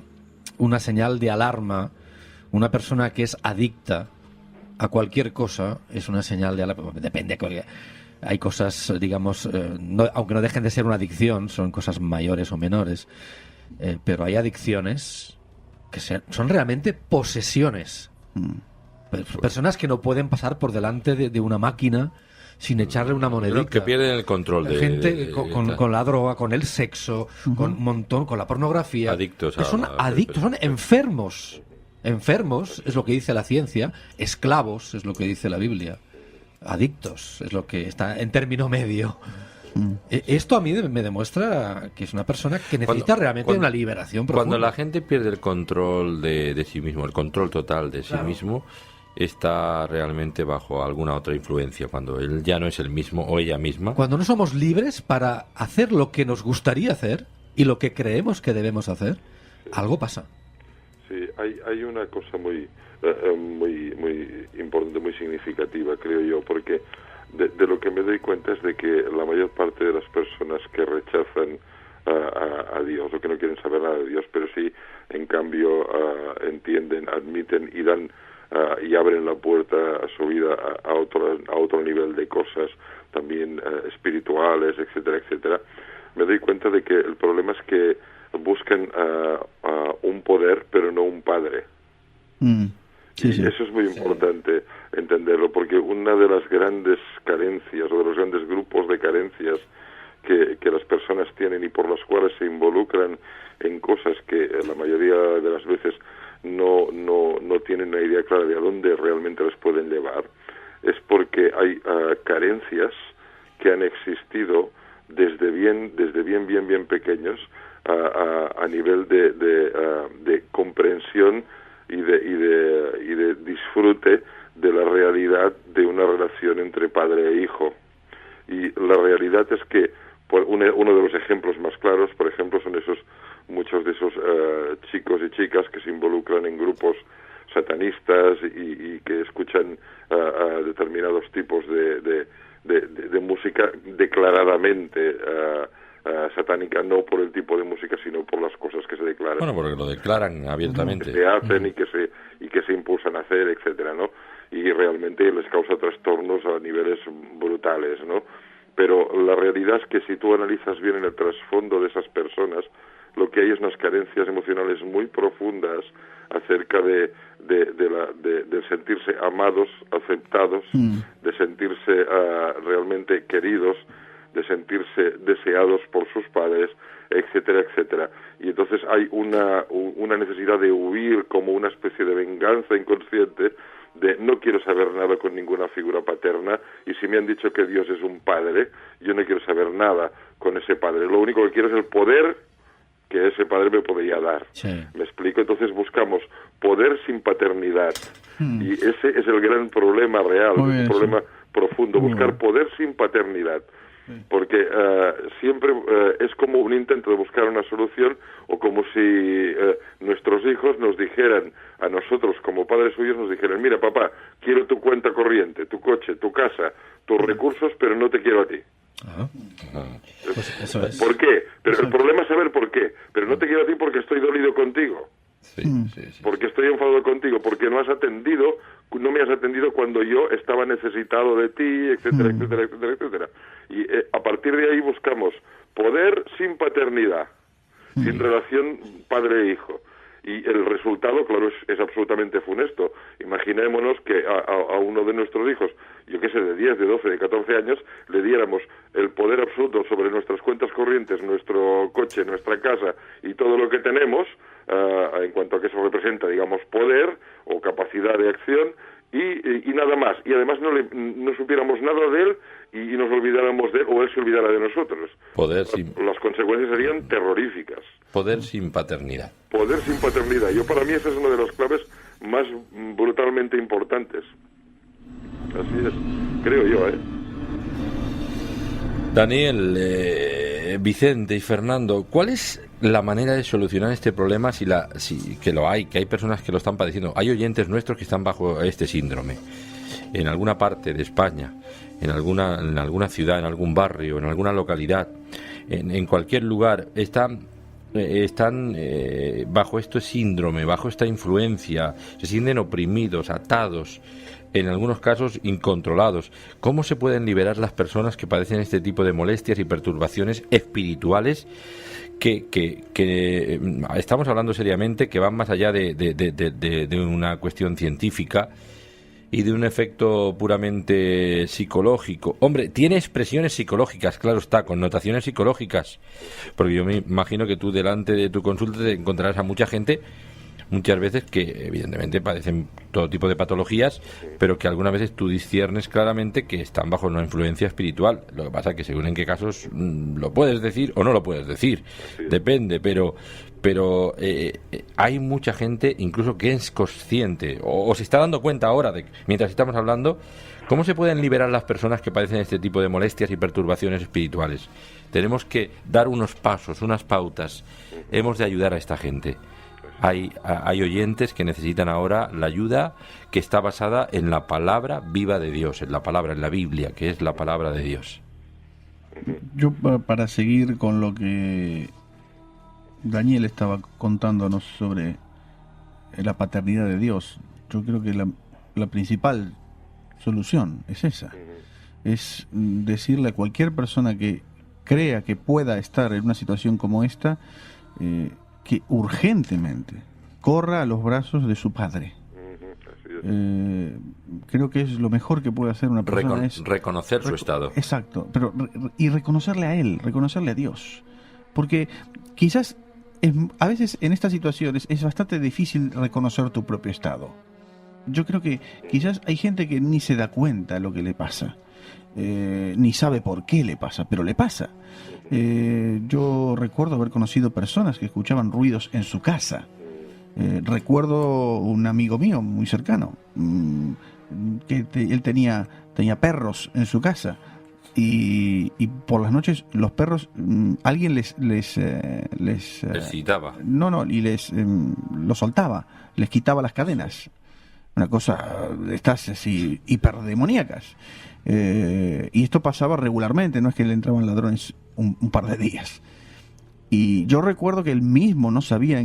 señal de alarma. Una persona que es adicta a cualquier cosa es una señal de alarma. Depende. Hay cosas, digamos, aunque no dejen de ser una adicción, son cosas mayores o menores. Pero hay adicciones que son realmente posesiones. Personas que no pueden pasar por delante de una máquina sin echarle una monedita. Que pierden el control de gente con la droga, con el sexo, con un montón, con la pornografía. Adictos Son adictos, son enfermos. Enfermos es lo que dice la ciencia, esclavos es lo que dice la Biblia. Adictos es lo que está en término medio. Esto a mí me demuestra que es una persona que necesita realmente una liberación profunda. Cuando la gente pierde el control de sí mismo, el control total de sí mismo, está realmente bajo alguna otra influencia, cuando él ya no es el mismo o ella misma. Cuando no somos libres para hacer lo que nos gustaría hacer y lo que creemos que debemos hacer, algo pasa. Sí, hay una cosa muy importante, muy significativa, creo yo, porque de lo que me doy cuenta es de que la mayor parte de las personas que rechazan a Dios, o que no quieren saber nada de Dios, pero sí, en cambio, entienden, admiten y dan y abren la puerta a su vida a otro nivel de cosas, también espirituales, etcétera, etcétera, me doy cuenta de que el problema es que buscan un poder, pero no un padre. Sí, sí. Eso es muy importante entenderlo, porque una de las grandes carencias, o de los grandes grupos de carencias que las personas tienen y por las cuales se involucran en cosas que la mayoría de las veces no tienen una idea clara de a dónde realmente les pueden llevar, es porque hay carencias que han existido desde bien pequeños a nivel de comprensión y de disfrute de la realidad de una relación entre padre e hijo. Y la realidad es que uno de los ejemplos más claros, por ejemplo, son muchos de esos chicos y chicas que se involucran en grupos satanistas y que escuchan a determinados tipos de música declaradamente satánica, no por el tipo de música, sino por las cosas que se declaran. Bueno, porque lo declaran abiertamente. Que se hacen y que se impulsan a hacer, etcétera, ¿no? Y realmente les causa trastornos a niveles brutales, ¿no? Pero la realidad es que si tú analizas bien en el trasfondo de esas personas, lo que hay es unas carencias emocionales muy profundas acerca de sentirse amados, aceptados, de sentirse realmente queridos, de sentirse deseados por sus padres, etcétera, etcétera. Y entonces hay una necesidad de huir como una especie de venganza inconsciente de no quiero saber nada con ninguna figura paterna, y si me han dicho que Dios es un padre, yo no quiero saber nada con ese padre. Lo único que quiero es el poder que ese padre me podría dar. Sí. ¿Me explico? Entonces buscamos poder sin paternidad. Y ese es el gran problema real, Muy bien, un problema sí. profundo, buscar poder sin paternidad. Porque siempre es como un intento de buscar una solución, o como si nuestros hijos nos dijeran a nosotros como padres suyos, nos dijeran: mira papá, quiero tu cuenta corriente, tu coche, tu casa, tus recursos, pero no te quiero a ti. Pues eso es. ¿Por qué? Pero el problema es saber por qué. Pero no te quiero a ti porque estoy dolido contigo, Sí. porque estoy enfadado contigo, porque no me has atendido cuando yo estaba necesitado de ti, etcétera, etcétera, etcétera, etcétera. Y a partir de ahí buscamos poder sin paternidad, sin relación padre-hijo. Y el resultado, claro, es absolutamente funesto. Imaginémonos que a uno de nuestros hijos, yo qué sé, de 10, de 12, de 14 años, le diéramos el poder absoluto sobre nuestras cuentas corrientes, nuestro coche, nuestra casa y todo lo que tenemos, en cuanto a que eso representa, digamos, poder o capacidad de acción, y nada más. Y además no supiéramos nada de él y nos olvidáramos de él, o él se olvidara de nosotros. Las consecuencias serían terroríficas. Poder sin paternidad. Poder sin paternidad. Para mí esa es una de las claves más brutalmente importantes. Así es, creo yo, Daniel, Vicente y Fernando, ¿cuál es la manera de solucionar este problema si que lo hay, que hay personas que lo están padeciendo? Hay oyentes nuestros que están bajo este síndrome en alguna parte de España, en alguna ciudad, en algún barrio, en alguna localidad, en cualquier lugar, están bajo este síndrome, bajo esta influencia, se sienten oprimidos, atados, en algunos casos incontrolados. ¿Cómo se pueden liberar las personas que padecen este tipo de molestias y perturbaciones espirituales que estamos hablando seriamente, que van más allá de una cuestión científica y de un efecto puramente psicológico? Hombre, tiene expresiones psicológicas, claro está, connotaciones psicológicas, porque yo me imagino que tú delante de tu consulta te encontrarás a mucha gente muchas veces que evidentemente padecen todo tipo de patologías, pero que algunas veces tú disciernes claramente que están bajo una influencia espiritual. Lo que pasa es que según en qué casos lo puedes decir o no lo puedes decir, depende, pero hay mucha gente incluso que es consciente o se está dando cuenta ahora, mientras estamos hablando, cómo se pueden liberar las personas que padecen este tipo de molestias y perturbaciones espirituales. Tenemos que dar unos pasos, unas pautas. Hemos de ayudar a esta gente. Hay oyentes que necesitan ahora la ayuda que está basada en la palabra viva de Dios, en la Biblia, que es la palabra de Dios. Yo, para seguir con lo que Daniel estaba contándonos sobre la paternidad de Dios, yo creo que la principal solución es esa. Es decirle a cualquier persona que crea que pueda estar en una situación como esta, que urgentemente corra a los brazos de su padre. Creo que es lo mejor que puede hacer una persona. Reconocer su estado. Exacto, pero y reconocerle a él, reconocerle a Dios. Porque quizás a veces en estas situaciones es bastante difícil reconocer tu propio estado. Yo creo que quizás hay gente que ni se da cuenta de lo que le pasa, ni sabe por qué le pasa, pero le pasa. Yo recuerdo haber conocido personas que escuchaban ruidos en su casa. Recuerdo un amigo mío muy cercano, que él tenía perros en su casa. Y por las noches los perros, alguien les citaba. Y los soltaba, les quitaba las cadenas. Una cosa de estas así hiperdemoníacas. Y esto pasaba regularmente, no es que le entraban ladrones un par de días. Y yo recuerdo que él mismo no sabía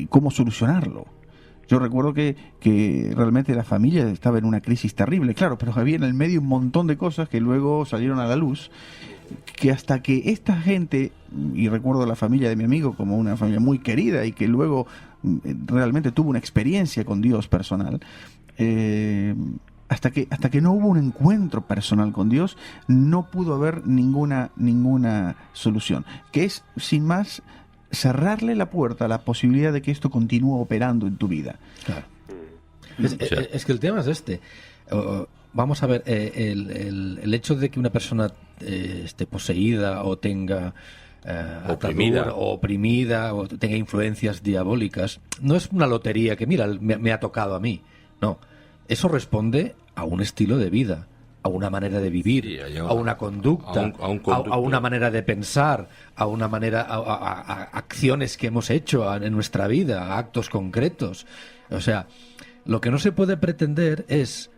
cómo solucionarlo. Yo recuerdo que realmente la familia estaba en una crisis terrible, claro, pero había en el medio un montón de cosas que luego salieron a la luz, que hasta que esta gente, y recuerdo la familia de mi amigo como una familia muy querida y que luego realmente tuvo una experiencia con Dios personal, hasta que no hubo un encuentro personal con Dios, no pudo haber ninguna solución, que es, sin más, cerrarle la puerta a la posibilidad de que esto continúe operando en tu vida. Claro. Es que el tema es este. Vamos a ver, el hecho de que una persona esté poseída o tenga oprimida o tenga influencias diabólicas, no es una lotería que, mira, me ha tocado a mí. No, eso responde a un estilo de vida, a una manera de vivir, a una conducta, a una manera de pensar, a una manera, a acciones que hemos hecho en nuestra vida, a actos concretos. O sea, lo que no se puede pretender es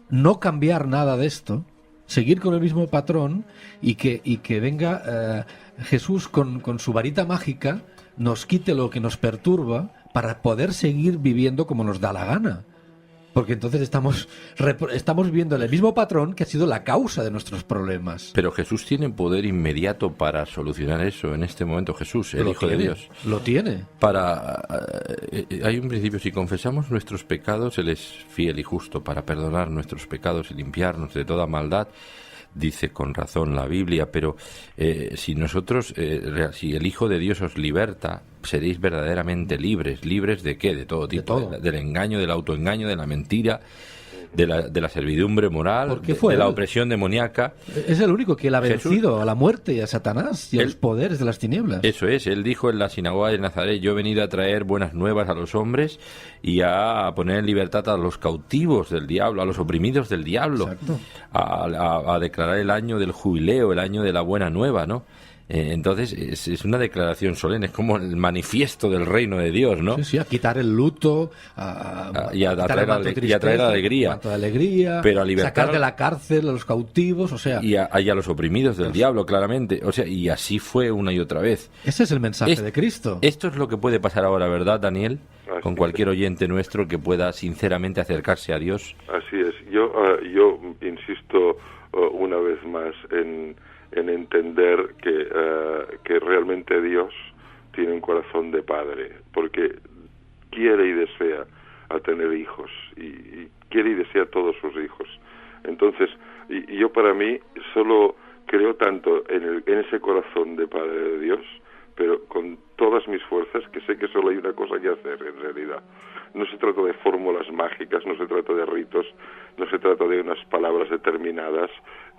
no cambiar nada de esto, seguir con el mismo patrón y que venga Jesús con su varita mágica, nos quite lo que nos perturba para poder seguir viviendo como nos da la gana. Porque entonces estamos viendo el mismo patrón que ha sido la causa de nuestros problemas. Pero Jesús tiene poder inmediato para solucionar eso en este momento. Jesús, el Hijo de Dios. Lo tiene. Hay un principio: si confesamos nuestros pecados, Él es fiel y justo para perdonar nuestros pecados y limpiarnos de toda maldad. Dice con razón la Biblia, pero si nosotros, si el Hijo de Dios os liberta, seréis verdaderamente libres. ¿Libres de qué? De todo tipo. Del engaño, del autoengaño, de la mentira, de la servidumbre moral, de la opresión demoníaca. Es el único que él ha vencido a la muerte y a Satanás y a los poderes de las tinieblas. Eso es, él dijo en la sinagoga de Nazaret: yo he venido a traer buenas nuevas a los hombres y a poner en libertad a los cautivos del diablo, a los oprimidos del diablo, a declarar el año del jubileo, el año de la buena nueva, ¿no? Entonces es una declaración solemne, es como el manifiesto del reino de Dios, ¿no? Sí, a quitar el luto, y a traer alegría, pero a libertar, sacar de la cárcel a los cautivos, o sea, y a los oprimidos del diablo, claramente, o sea, y así fue una y otra vez. Ese es el mensaje de Cristo. Esto es lo que puede pasar ahora, ¿verdad, Daniel? Con cualquier oyente nuestro que pueda sinceramente acercarse a Dios. Así es. Yo insisto una vez más en entender que realmente Dios tiene un corazón de padre, porque quiere y desea a tener hijos, y quiere y desea a todos sus hijos. Entonces, y yo para mí solo creo tanto en ese corazón de padre de Dios, pero con todas mis fuerzas, que sé que solo hay una cosa que hacer en realidad. No se trata de fórmulas mágicas, no se trata de ritos, no se trata de unas palabras determinadas,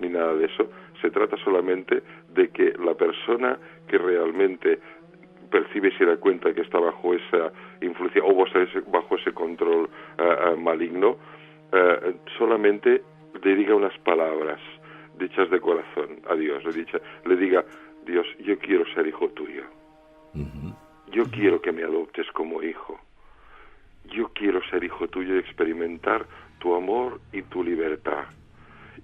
ni nada de eso. Se trata solamente de que la persona que realmente percibe y se da cuenta que está bajo esa influencia o bajo ese control maligno, solamente le diga unas palabras dichas de corazón a Dios, le diga: Dios, yo quiero ser hijo tuyo, yo quiero que me adoptes como hijo, yo quiero ser hijo tuyo y experimentar tu amor y tu libertad.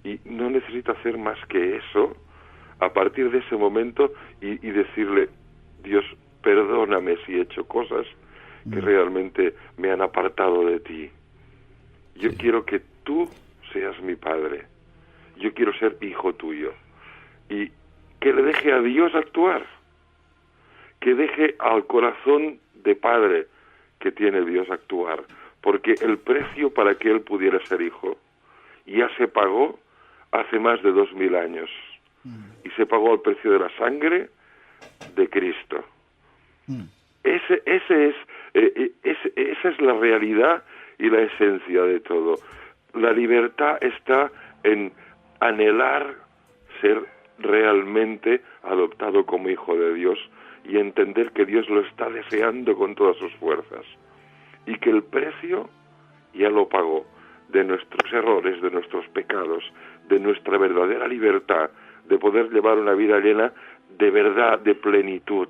Y no necesito hacer más que eso a partir de ese momento y decirle: Dios, perdóname si he hecho cosas que realmente me han apartado de ti. Yo quiero que tú seas mi padre. Yo quiero ser hijo tuyo. Y que le deje a Dios actuar. Que deje al corazón de padre que tiene Dios actuar. Porque el precio para que él pudiera ser hijo ya se pagó hace más de 2000 años. Y se pagó al precio de la sangre de Cristo. Esa es la realidad y la esencia de todo. La libertad está en anhelar ser realmente adoptado como hijo de Dios y entender que Dios lo está deseando con todas sus fuerzas y que el precio ya lo pagó de nuestros errores, de nuestros pecados, de nuestra verdadera libertad, de poder llevar una vida llena de verdad, de plenitud.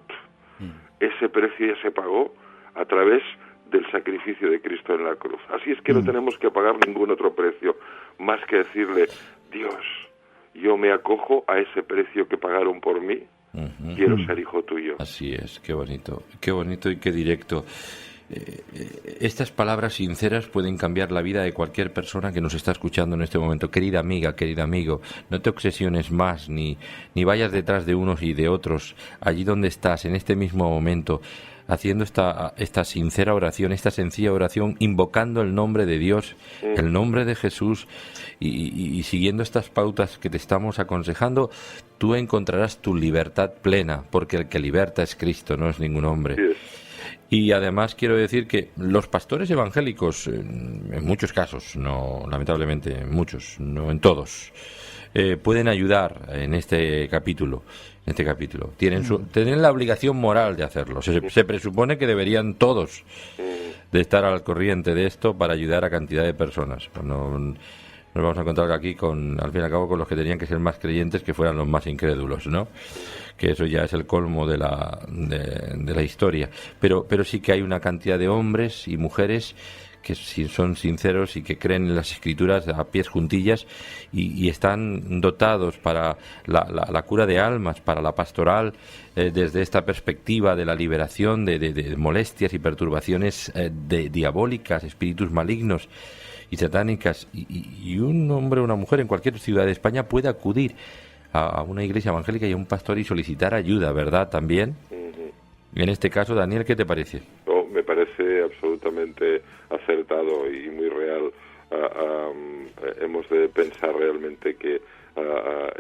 Ese precio ya se pagó a través del sacrificio de Cristo en la cruz. Así es que no tenemos que pagar ningún otro precio, más que decirle: Dios, yo me acojo a ese precio que pagaron por mí, quiero ser hijo tuyo. Así es, qué bonito y qué directo. Estas palabras sinceras pueden cambiar la vida de cualquier persona que nos está escuchando en este momento. Querida amiga, querido amigo, no te obsesiones más, ni vayas detrás de unos y de otros. Allí donde estás, en este mismo momento, haciendo esta sincera oración, esta sencilla oración, invocando el nombre de Dios, el nombre de Jesús, y siguiendo estas pautas que te estamos aconsejando, tú encontrarás tu libertad plena, porque el que liberta es Cristo, no es ningún hombre. Y además quiero decir que los pastores evangélicos, en muchos casos, no, lamentablemente en muchos, no en todos, pueden ayudar en este capítulo. Tienen la obligación moral de hacerlo. Se presupone que deberían todos de estar al corriente de esto para ayudar a cantidad de personas. Pues no, nos vamos a encontrar aquí al fin y al cabo, con los que tenían que ser más creyentes, que fueran los más incrédulos, ¿no? Que eso ya es el colmo de la historia. Pero sí que hay una cantidad de hombres y mujeres que son sinceros y que creen en las Escrituras a pies juntillas y están dotados para la cura de almas, para la pastoral, desde esta perspectiva de la liberación de molestias y perturbaciones diabólicas, espíritus malignos y satánicas. Y un hombre o una mujer en cualquier ciudad de España puede acudir a una iglesia evangélica y a un pastor y solicitar ayuda, ¿verdad? También. En este caso, Daniel, ¿qué te parece? No, me parece absolutamente acertado y muy real. Hemos de pensar realmente que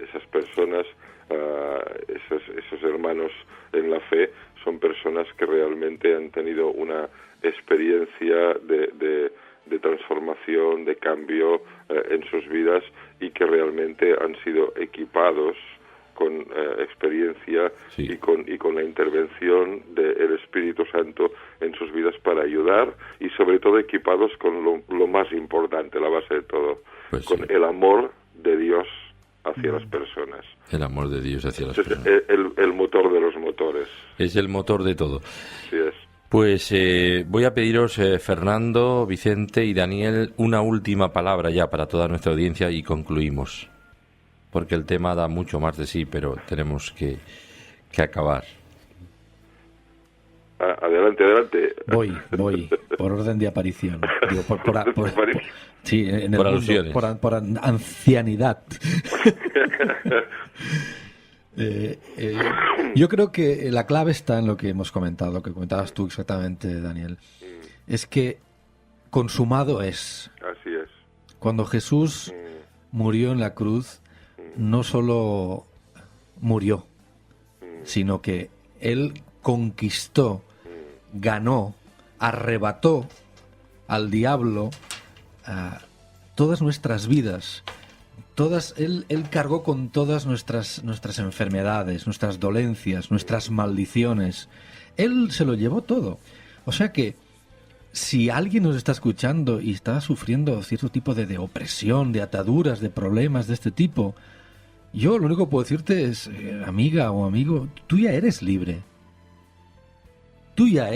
esas personas, esos hermanos en la fe, son personas que realmente han tenido una experiencia de transformación, de cambio en sus vidas, y que realmente han sido equipados con experiencia y con la intervención del Espíritu Santo en sus vidas para ayudar, y sobre todo equipados con lo más importante, la base de todo, con el amor de Dios hacia las personas. El amor de Dios hacia las personas. El motor de los motores. Es el motor de todo. Sí es. Pues voy a pediros, Fernando, Vicente y Daniel, una última palabra ya para toda nuestra audiencia y concluimos. Porque el tema da mucho más de sí, pero tenemos que acabar. Adelante. Voy, por orden de aparición. Digo, sí, en el por mundo, alusiones. Por ancianidad. Yo creo que la clave está en lo que hemos comentado, lo que comentabas tú exactamente, Daniel. Es que consumado es. Así es. Cuando Jesús murió en la cruz, no solo murió, sino que Él conquistó, ganó, arrebató al diablo todas nuestras vidas. Él cargó con todas nuestras enfermedades, nuestras dolencias, nuestras maldiciones. Él se lo llevó todo. O sea que si alguien nos está escuchando y está sufriendo cierto tipo de opresión, de ataduras, de problemas de este tipo, yo lo único que puedo decirte es, amiga o amigo, tú ya eres libre. Tú ya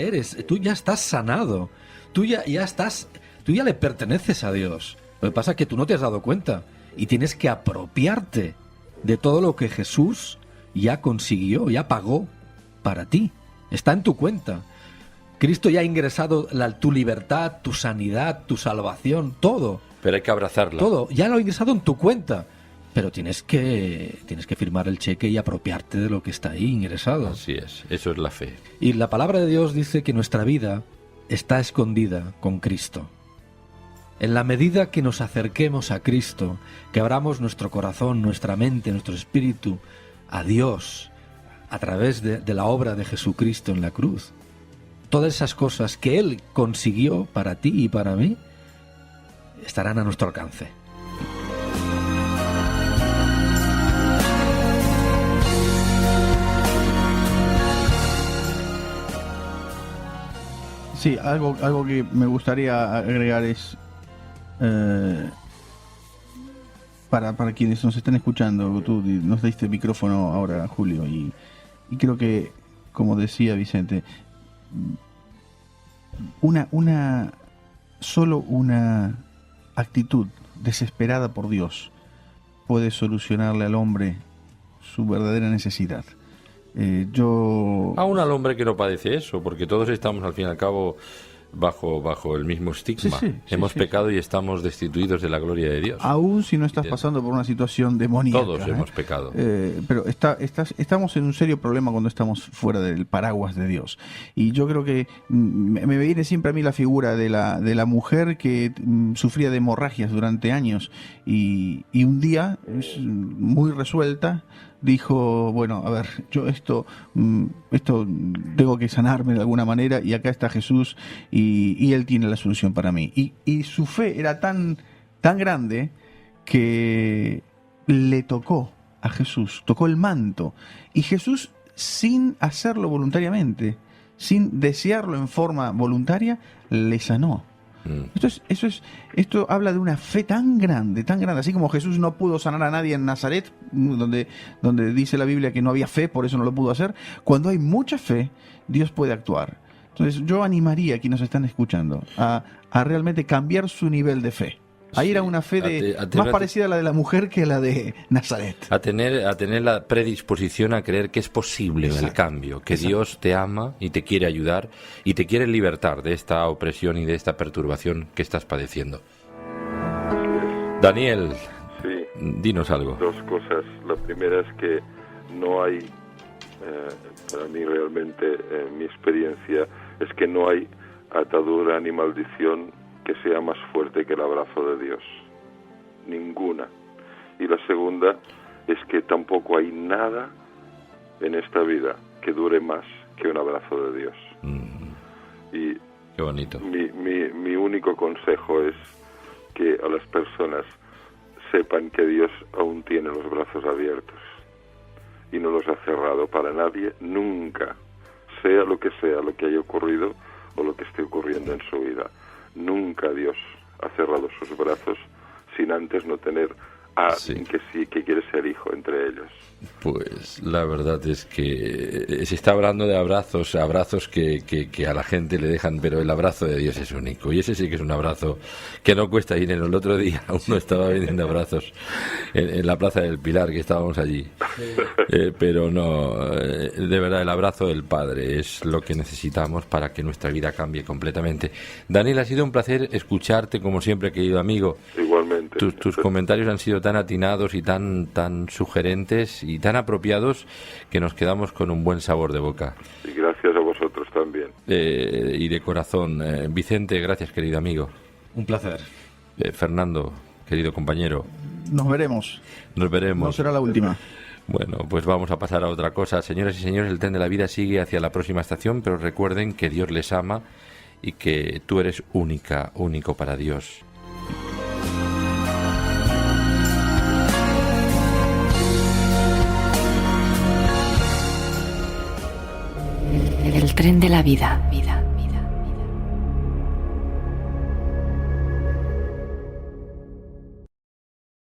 estás sanado. Tú ya le perteneces a Dios. Lo que pasa es que tú no te has dado cuenta y tienes que apropiarte de todo lo que Jesús ya consiguió, ya pagó para ti. Está en tu cuenta. Cristo ya ha ingresado tu libertad, tu sanidad, tu salvación, todo. Pero hay que abrazarla. Todo, ya lo ha ingresado en tu cuenta. Pero tienes que firmar el cheque y apropiarte de lo que está ahí ingresado. Así es, eso es la fe. Y la palabra de Dios dice que nuestra vida está escondida con Cristo. En la medida que nos acerquemos a Cristo, que abramos nuestro corazón, nuestra mente, nuestro espíritu a Dios a través de la obra de Jesucristo en la cruz, todas esas cosas que Él consiguió para ti y para mí estarán a nuestro alcance. Sí, algo que me gustaría agregar es para quienes nos están escuchando, tú nos diste el micrófono ahora, Julio, y creo que, como decía Vicente, solo una actitud desesperada por Dios puede solucionarle al hombre su verdadera necesidad. Aún al hombre que no padece eso, porque todos estamos al fin y al cabo bajo el mismo estigma. Hemos pecado y estamos destituidos de la gloria de Dios. Aún si no estás pasando por una situación demoníaca. Todos hemos pecado. Pero estamos en un serio problema cuando estamos fuera del paraguas de Dios. Y yo creo que me viene siempre a mí la figura de la mujer que sufría de hemorragias durante años y un día, muy resuelta, dijo, bueno, a ver, yo esto tengo que sanarme de alguna manera y acá está Jesús y Él tiene la solución para mí. Y su fe era tan grande que le tocó a Jesús, tocó el manto. Y Jesús, sin hacerlo voluntariamente, sin desearlo en forma voluntaria, le sanó. Esto habla de una fe tan grande, así como Jesús no pudo sanar a nadie en Nazaret, donde dice la Biblia que no había fe, por eso no lo pudo hacer. Cuando hay mucha fe, Dios puede actuar. Entonces yo animaría a quienes nos están escuchando a realmente cambiar su nivel de fe, a ir a una fe más parecida a la de la mujer que a la de Nazaret. A tener la predisposición a creer que es posible el cambio, que Dios te ama y te quiere ayudar y te quiere libertar de esta opresión y de esta perturbación que estás padeciendo. Daniel, dinos algo. Dos cosas. La primera es que no hay, para mí realmente, mi experiencia es que no hay atadura ni maldición que sea más fuerte que el abrazo de Dios. Ninguna. Y la segunda es que tampoco hay nada en esta vida que dure más que un abrazo de Dios. Y qué bonito. Mi único consejo es que a las personas sepan que Dios aún tiene los brazos abiertos y no los ha cerrado para nadie, nunca, sea lo que haya ocurrido o lo que esté ocurriendo en su vida. Nunca Dios ha cerrado sus brazos sin antes no tener a alguien que quiere ser hijo entre ellos. Pues la verdad es que se está hablando de abrazos que a la gente le dejan, pero el abrazo de Dios es único, y ese sí que es un abrazo que no cuesta dinero. El otro día uno estaba vendiendo abrazos en la Plaza del Pilar, que estábamos allí, pero no, de verdad el abrazo del Padre es lo que necesitamos para que nuestra vida cambie completamente. Daniel, ha sido un placer escucharte como siempre, querido amigo. Igualmente. Tus comentarios han sido tan atinados y tan sugerentes y tan apropiados que nos quedamos con un buen sabor de boca. Y gracias a vosotros también. Y de corazón. Vicente, gracias, querido amigo. Un placer. Fernando, querido compañero. Nos veremos. Nos veremos. No será la última. Bueno, pues vamos a pasar a otra cosa. Señoras y señores, el tren de la vida sigue hacia la próxima estación, pero recuerden que Dios les ama y que tú eres única, único para Dios. El tren de la vida.